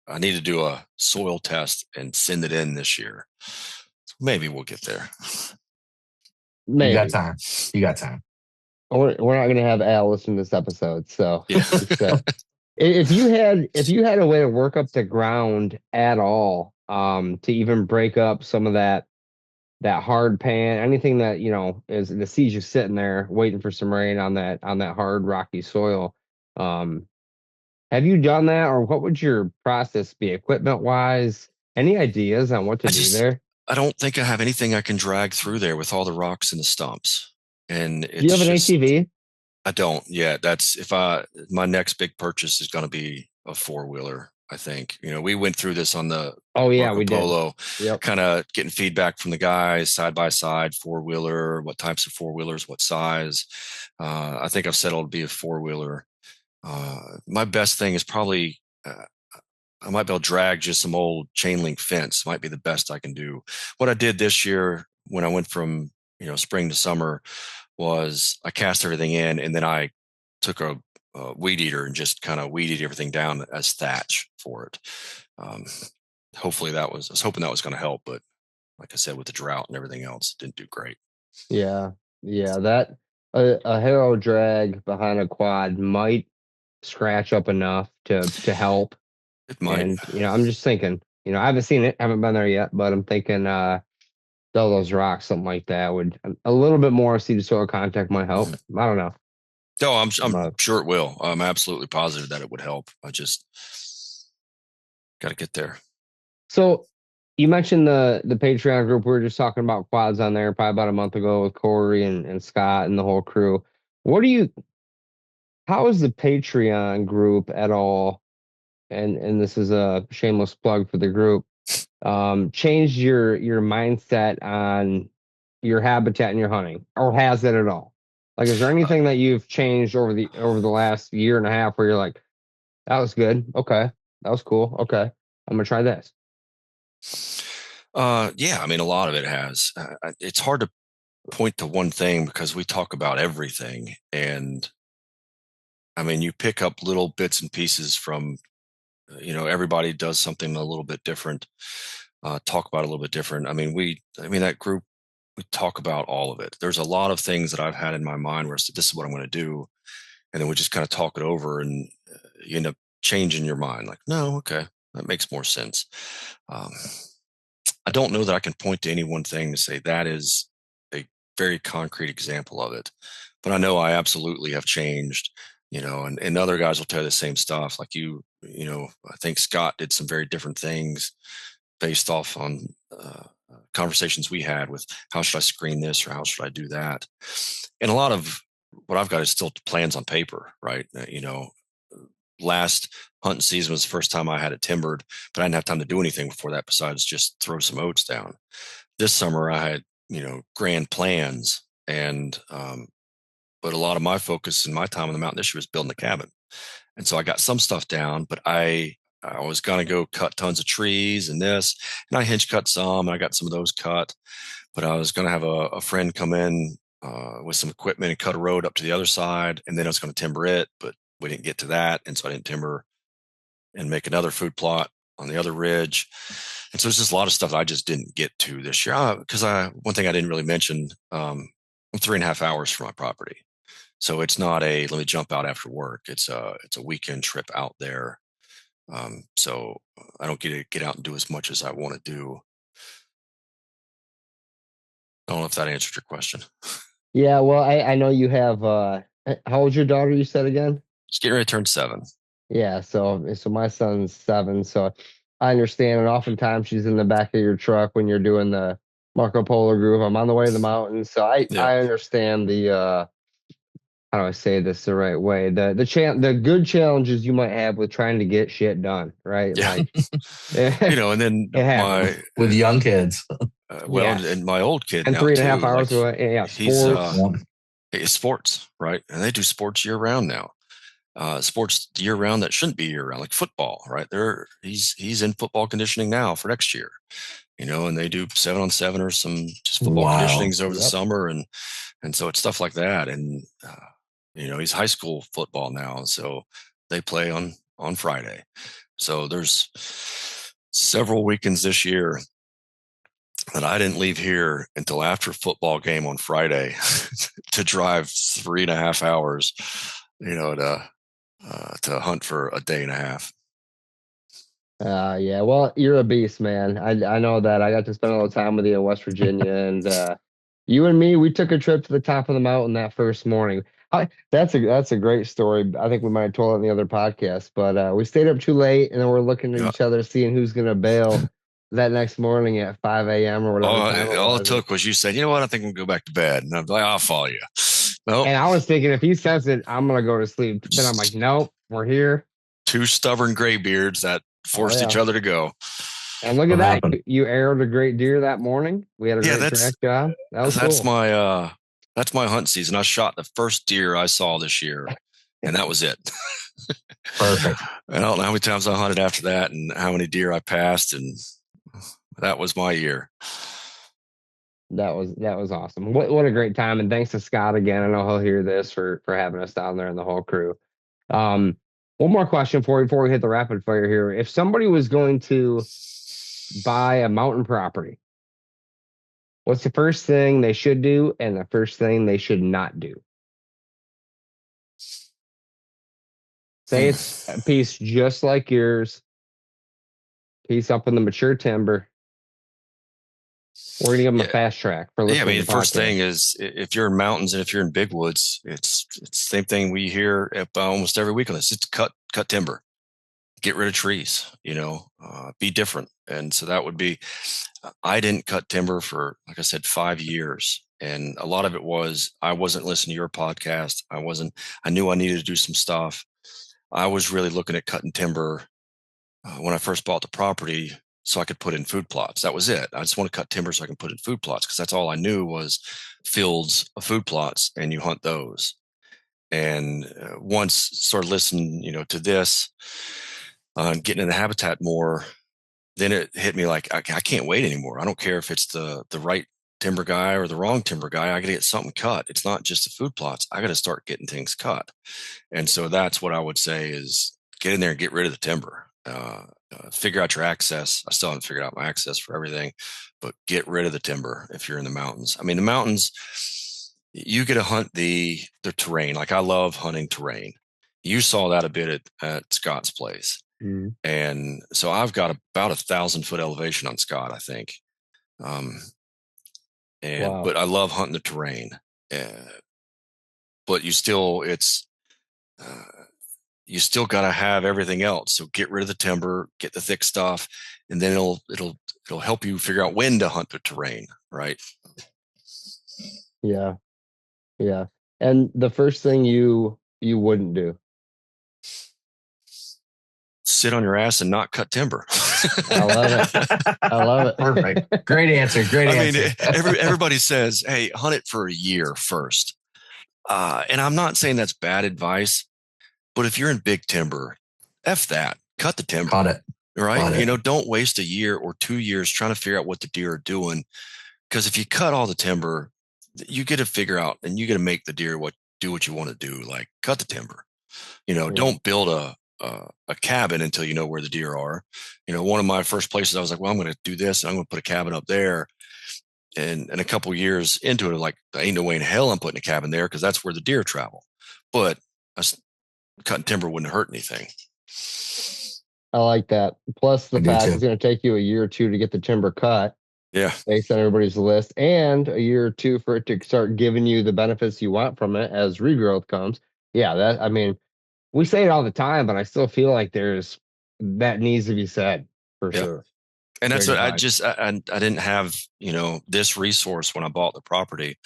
I need to do a soil test and send it in this year. So maybe we'll get there. Maybe. You got time. We're not going to have Al listen to this episode. So Yeah. if you had a way to work up the ground at all, to even break up some of that hard pan, anything that, is the seeds just sitting there waiting for some rain on that hard rocky soil. Have you done that, or what would your process be equipment wise? Any ideas on what to do there? I don't think I have anything I can drag through there with all the rocks and the stumps. And do you have an ATV? I don't yet. My next big purchase is going to be a 4-wheeler. I think, we went through this on the Oh yeah, Marco we did. Polo, Yep. kind of getting feedback from the guys side by side, 4-wheeler, what types of 4-wheelers, what size. I think I've settled to be a 4-wheeler. My best thing is probably, I might be able to drag just some old chain link fence. Might be the best I can do. What I did this year when I went from, spring to summer was I cast everything in, and then I took a weed eater and just kind of weeded everything down as thatch for it. Hopefully I was hoping that was going to help, but like I said, with the drought and everything else, it didn't do great. Yeah. That a harrow drag behind a quad might scratch up enough to help. It might. And I'm just thinking, I haven't seen it, haven't been there yet, but I'm thinking all those rocks, something like that would a little bit more seed to soil contact might help. I don't know. No, I'm sure it will. I'm absolutely positive that it would help. I just got to get there. So you mentioned the Patreon group. We were just talking about quads on there probably about a month ago with Corey and Scott and the whole crew. How is the Patreon group at all? And this is a shameless plug for the group. Changed your mindset on your habitat and your hunting, or has it at all? Like, is there anything that you've changed over the last year and a half where you're like, that was good, okay, that was cool, okay, I'm gonna try this? Yeah, I mean, a lot of it has. It's hard to point to one thing because we talk about everything, and I mean, you pick up little bits and pieces from, everybody does something a little bit different, talk about it a little bit different. I mean, that group, we talk about all of it. There's a lot of things that I've had in my mind where I said, this is what I'm going to do. And then we just kind of talk it over, and you end up changing your mind. Like, no, okay, that makes more sense. I don't know that I can point to any one thing to say that is a very concrete example of it, but I know I absolutely have changed, and other guys will tell you the same stuff. Like I think Scott did some very different things based off on conversations we had with how should I screen this or how should I do that. And a lot of what I've got is still plans on paper, right? Last hunting season was the first time I had it timbered, but I didn't have time to do anything before that besides just throw some oats down. This summer I had, grand plans, and but a lot of my focus and my time on the mountain this year was building the cabin. And so I got some stuff down, but I was going to go cut tons of trees and I hinge cut some, and I got some of those cut, but I was going to have a friend come in with some equipment and cut a road up to the other side. And then I was going to timber it, but we didn't get to that. And so I didn't timber and make another food plot on the other ridge. And so there's just a lot of stuff that I just didn't get to this year. Because one thing I didn't really mention, I'm 3.5 hours from my property. So it's not let me jump out after work. It's a weekend trip out there. So I don't get to get out and do as much as I want to do. I don't know if that answered your question. Yeah, well, I know you have how old's your daughter, you said again? She's getting ready to turn 7. Yeah, so my son's 7, so I understand. And oftentimes she's in the back of your truck when you're doing the Marco Polo group. I'm on the way to the mountains, so I understand the how do I say this the right way? The good challenges you might have with trying to get shit done, right? Yeah. Like, and then with young kids. And my old kid and now 3.5 too, hours away. Yeah, sports. He's sports, right? And they do sports year round now. Sports year round that shouldn't be year round, like football, right? He's in football conditioning now for next year, and they do 7-on-7 or some just football conditionings over the summer, and so it's stuff like that. And he's high school football now, so they play on Friday. So there's several weekends this year that I didn't leave here until after football game on Friday to drive 3.5 hours, to hunt for a day and a half. Yeah, well, you're a beast, man. I know that. I got to spend a little time with you in West Virginia, and you and me, we took a trip to the top of the mountain that first morning. That's a great story. I think we might have told it in the other podcast, but we stayed up too late, and then we're looking at each other, seeing who's going to bail that next morning at 5 a.m. or whatever. All it took was you said, you know what, I think we'll go back to bed. And I'm like, I'll follow you. Well, And I was thinking, if he says it, I'm going to go to sleep. Then I'm like, nope, we're here. two stubborn graybeards that forced each other to go. And look at What that. happened? You arrowed a great deer that morning. We had a great track job. That was that's cool. that's my hunt season. I shot the first deer I saw this year, and that was it. Perfect. I don't know how many times I hunted after that and how many deer I passed, and that was my year. That was awesome. What a great time. And thanks to Scott again. I know he'll hear this for having us down there and the whole crew. One more question for you before we hit the rapid fire here. If somebody was going to buy a mountain property, what's the first thing they should do and the first thing they should not do? Say it's a piece just like yours, piece up in the mature timber. We're going to give them a fast track for listening. Yeah, I mean, to the first thing is if you're in mountains and if you're in big woods, it's the same thing we hear almost every week on this. It's cut timber, get rid of trees, be different. And so that would be, I didn't cut timber for, like I said, 5 years. And a lot of it was, I wasn't listening to your podcast. I knew I needed to do some stuff. I was really looking at cutting timber when I first bought the property so I could put in food plots. That was it. I just want to cut timber so I can put in food plots because that's all I knew was fields of food plots, and you hunt those. And once started listening, to this, getting in the habitat more, then it hit me like, I can't wait anymore. I don't care if it's the right timber guy or the wrong timber guy. I got to get something cut. It's not just the food plots. I got to start getting things cut. And so that's what I would say is get in there and get rid of the timber. Figure out your access. I still haven't figured out my access for everything, but get rid of the timber if you're in the mountains. I mean, the mountains, you get to hunt the terrain. Like I love hunting terrain. You saw that a bit at Scott's place. Mm. And so I've got about 1,000-foot elevation on Scott, I think. But I love hunting the terrain. But you still got to have everything else. So get rid of the timber, get the thick stuff, and then it'll help you figure out when to hunt the terrain, right? Yeah. Yeah. And the first thing you wouldn't do? Sit on your ass and not cut timber. I love it. Perfect. Great answer. I mean, everybody says, hey, hunt it for a year first. And I'm not saying that's bad advice, but if you're in big timber, F that. Cut the timber. Cut it. Right? Cut it. Don't waste a year or 2 years trying to figure out what the deer are doing. Because if you cut all the timber, you get to figure out and you get to make the deer do what you want to do. Like cut the timber. Don't build a cabin until you know where the deer are. One of my first places I was like, well, I'm going to do this and I'm going to put a cabin up there. And a couple of years into it, like, ain't no way in hell I'm putting a cabin there because that's where the deer travel. But cutting timber wouldn't hurt anything. I like that. Plus the fact it's going to take you a year or two to get the timber cut. Yeah. Based on everybody's list, and a year or two for it to start giving you the benefits you want from it as regrowth comes. Yeah, we say it all the time, but I still feel like that needs to be said for sure. And that's what I didn't have, this resource when I bought the property.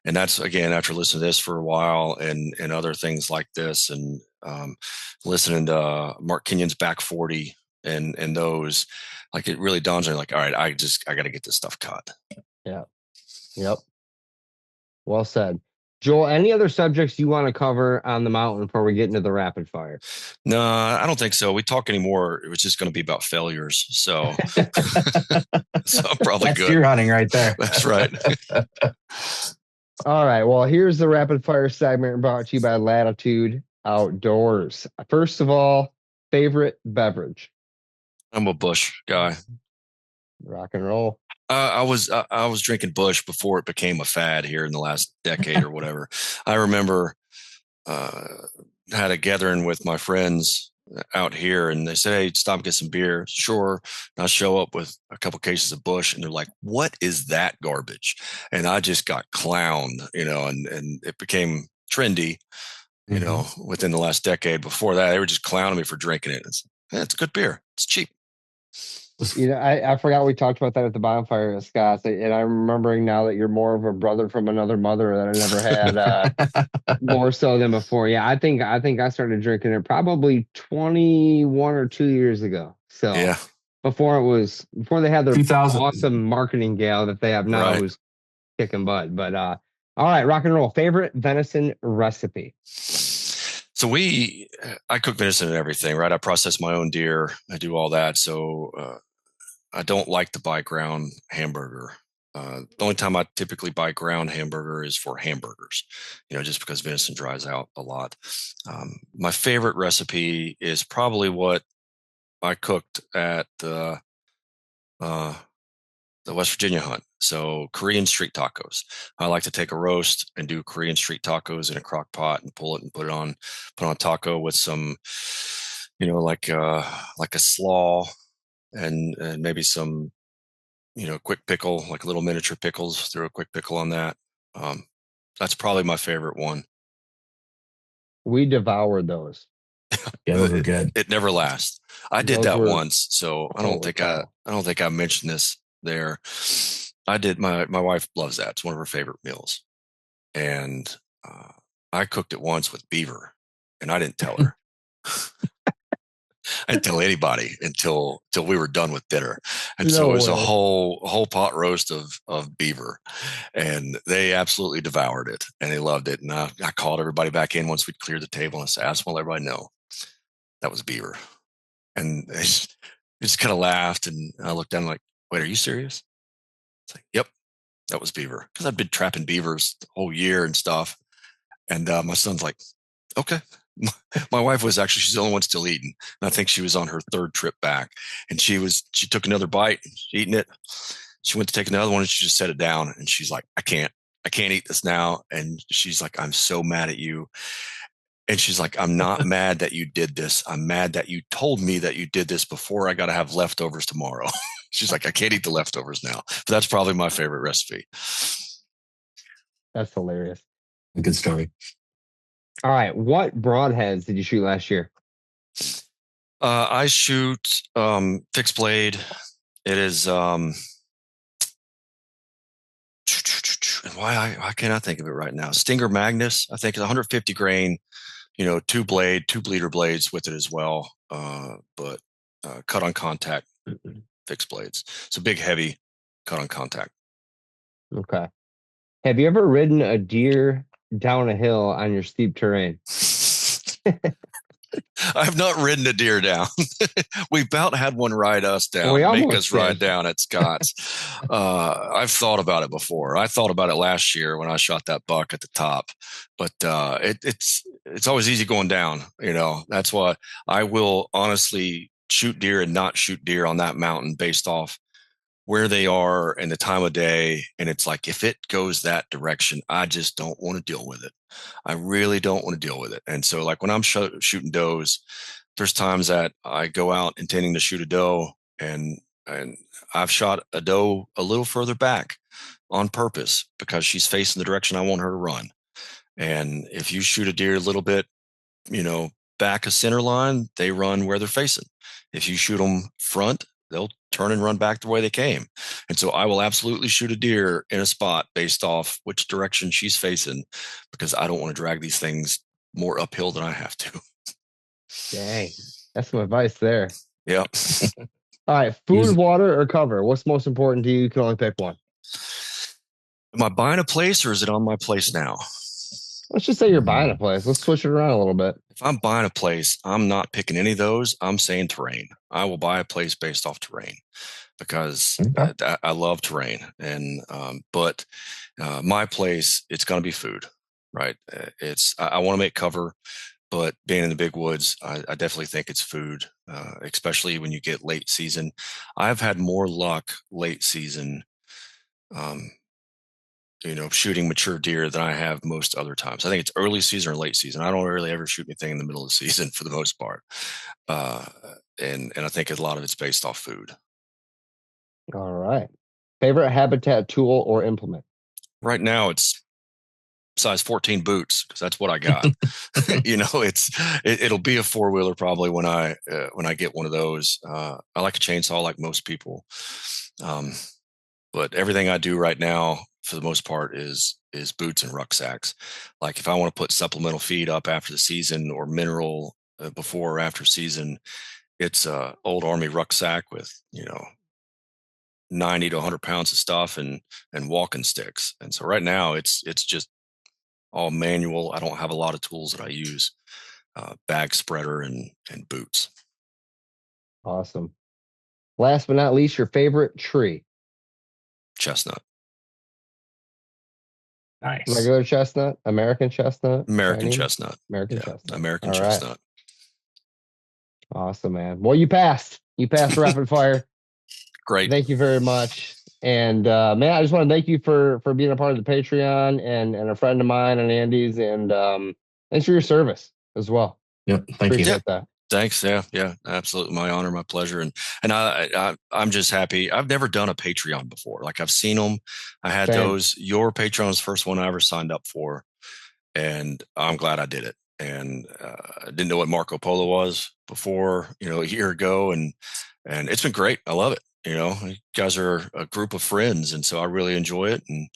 And that's, again, after listening to this for a while and other things like this and listening to Mark Kenyon's Back 40 and those, like, it really dawns on me like, all right, I got to get this stuff cut. Yeah. Yep. Well said. Joel, any other subjects you want to cover on the mountain before we get into the rapid fire? No, I don't think so. We talk anymore. It was just going to be about failures. So, so I'm probably That's good. deer hunting right there. That's right. All right. Well, here's the rapid fire segment brought to you by Latitude Outdoors. First of all, favorite beverage? I'm a Busch guy. Rock and roll. I was drinking Busch before it became a fad here in the last decade or whatever. I remember had a gathering with my friends out here, and they said, "Hey, stop and get some beer." Sure. And I show up with a couple cases of Busch, and they're like, "What is that garbage?" And I just got clowned, and it became trendy, within the last decade. Before that, they were just clowning me for drinking it. It's good beer. It's cheap. I forgot we talked about that at the bonfire, Scott, and I'm remembering now that you're more of a brother from another mother that I never had, more so than before. Yeah, I think I started drinking it probably 21 or 2 years ago. So Yeah. before they had their 2000. awesome marketing gal that they have now, Right. who's kicking butt. But all right, rock and roll. Favorite venison recipe? So I cook venison and everything, right? I process my own deer. I do all that. So I don't like to buy ground hamburger. The only time I typically buy ground hamburger is for hamburgers, just because venison dries out a lot. My favorite recipe is probably what I cooked at uh, the West Virginia hunt. So Korean street tacos. I like to take a roast and do Korean street tacos in a crock pot and pull it and put on taco with some, like a slaw and maybe some, quick pickle, like little miniature pickles. Throw a quick pickle on that. That's probably my favorite one. We devoured those. Yeah, those were good. It never lasts. I did Those that were- once, so I don't Holy think cow. I don't think I mentioned this there. I did. My wife loves that. It's one of her favorite meals, and I cooked it once with beaver, and I didn't tell her. I didn't tell anybody until we were done with dinner, and so No it was a way. whole pot roast of beaver, and they absolutely devoured it, and they loved it. And I called everybody back in once we'd cleared the table, and I said, "I just want to let everybody know that was beaver," and they just kind of laughed, and I looked down like, "Wait, are you serious?" It's like, "Yep, that was beaver," because I've been trapping beavers the whole year and stuff. And my son's like, "Okay." My wife was actually, she's the only one still eating. And I think she was on her third trip back, and she took another bite, eating it. She went to take another one and she just set it down. And she's like, I can't eat this now. And she's like, "I'm so mad at you." And she's like, "I'm not mad that you did this. I'm mad that you told me that you did this before I got to have leftovers tomorrow." She's like, "I can't eat the leftovers now." But that's probably my favorite recipe. That's hilarious. Good story. All right, what broadheads did you shoot last year? I shoot fixed blade. It is why can't I think of it right now? Stinger Magnus. I think it's 150 grain. Two bleeder blades with it as well. But cut on contact fixed blades. So big, heavy cut on contact. Okay. Have you ever ridden a deer down a hill on your steep terrain? I have not ridden a deer down. We about had one ride us down, We make almost us ride did. down at Scott's. I've thought about it before. I thought about it last year when I shot that buck at the top, but it's always easy going down. That's why I will honestly shoot deer and not shoot deer on that mountain based off where they are and the time of day. And it's like, if it goes that direction, I just don't want to deal with it. I really don't want to deal with it. And so like when I'm shooting does, there's times that I go out intending to shoot a doe, and I've shot a doe a little further back on purpose because she's facing the direction I want her to run. And if you shoot a deer a little bit, back a center line, they run where they're facing. If you shoot them front, they'll turn and run back the way they came. And so I will absolutely shoot a deer in a spot based off which direction she's facing, because I don't want to drag these things more uphill than I have to. Dang, that's some advice there. Yeah. All right, food, water, or cover? What's most important to you? You can only pick one. Am I buying a place or is it on my place now? Let's just say you're buying a place. Let's switch it around a little bit. If I'm buying a place, I'm not picking any of those. I'm saying terrain. I will buy a place based off terrain because I love terrain. And but my place, it's going to be food, right? I want to make cover, but being in the big woods, I definitely think it's food, especially when you get late season. I've had more luck late season, shooting mature deer than I have most other times. I think it's early season or late season. I don't really ever shoot anything in the middle of the season for the most part. And I think a lot of it's based off food. All right. Favorite habitat tool or implement? Right now, it's size 14 boots, because that's what I got. It'll be a 4-wheeler probably when I get one of those. I like a chainsaw like most people. But everything I do right now, for the most part, is boots and rucksacks. Like if I want to put supplemental feed up after the season or mineral before or after season, it's a old Army rucksack with 90 to 100 pounds of stuff and walking sticks. And so right now it's just all manual. I don't have a lot of tools that I use. Bag spreader and boots. Awesome. Last but not least, your favorite tree? Chestnut. Nice. Regular chestnut, American chestnut, American Chinese? chestnut. American Yeah, chestnut. American All right. chestnut. Awesome, man. Well, you passed. You passed rapid fire. Great. Thank you very much. And man, I just want to thank you for being a part of the Patreon and a friend of mine and Andy's, and thanks for your service as well. Yep. Thank you. Appreciate that. Thanks. Yeah, absolutely. My honor, my pleasure. And I'm just happy. I've never done a Patreon before. Like I've seen them. I had Same. those. Your Patreon was the first one I ever signed up for. And I'm glad I did it. And I didn't know what Marco Polo was before, a year ago. And it's been great. I love it. You guys are a group of friends. And so I really enjoy it. And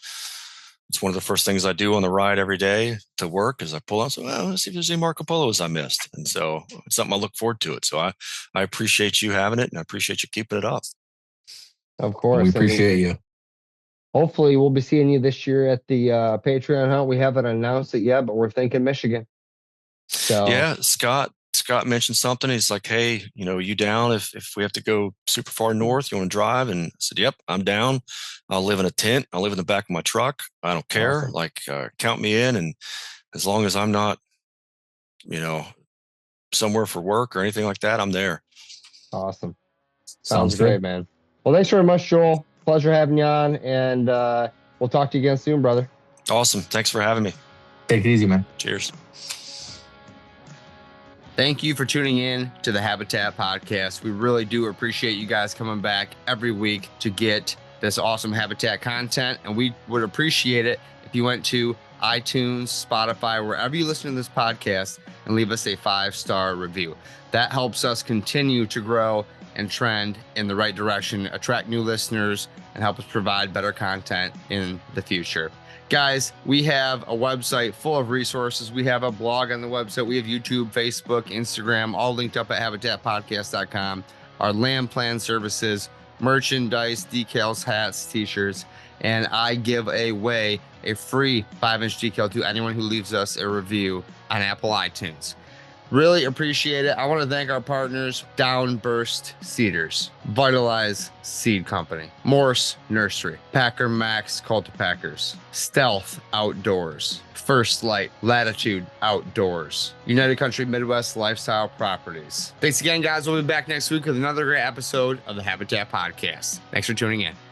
it's one of the first things I do on the ride every day to work is I pull out. So let's see if there's any Marco Polos I missed. And so it's something I look forward to it. So I appreciate you having it, and I appreciate you keeping it up. Of course. We appreciate you. Hopefully we'll be seeing you this year at the Patreon hunt. We haven't announced it yet, but we're thinking Michigan. So yeah, Scott mentioned something. He's like, hey, you down if we have to go super far north, you want to drive? And I said, yep, I'm down. I'll live in a tent. I'll live in the back of my truck. I don't care. Awesome. Like, count me in. And as long as I'm not, somewhere for work or anything like that, I'm there. awesome. Sounds great, good. man. Well, thanks very much, Joel. Pleasure having you on, and we'll talk to you again soon, brother. Awesome. Thanks for having me. Take it easy, man. Cheers. Thank you for tuning in to the Habitat Podcast. We really do appreciate you guys coming back every week to get this awesome Habitat content. And we would appreciate it if you went to iTunes, Spotify, wherever you listen to this podcast, and leave us a 5-star review. That helps us continue to grow and trend in the right direction, attract new listeners, and help us provide better content in the future. Guys, we have a website full of resources. We have a blog on the website. We have YouTube, Facebook, Instagram, all linked up at habitatpodcast.com. Our land plan services, merchandise, decals, hats, t-shirts, and I give away a free 5-inch decal to anyone who leaves us a review on Apple iTunes. Really appreciate it. I want to thank our partners, Downburst Seeders, Vitalize Seed Company, Morse Nursery, Packer Max Cultipackers, Stealth Outdoors, First Light Latitude Outdoors, United Country Midwest Lifestyle Properties. Thanks again, guys. We'll be back next week with another great episode of the Habitat Podcast. Thanks for tuning in.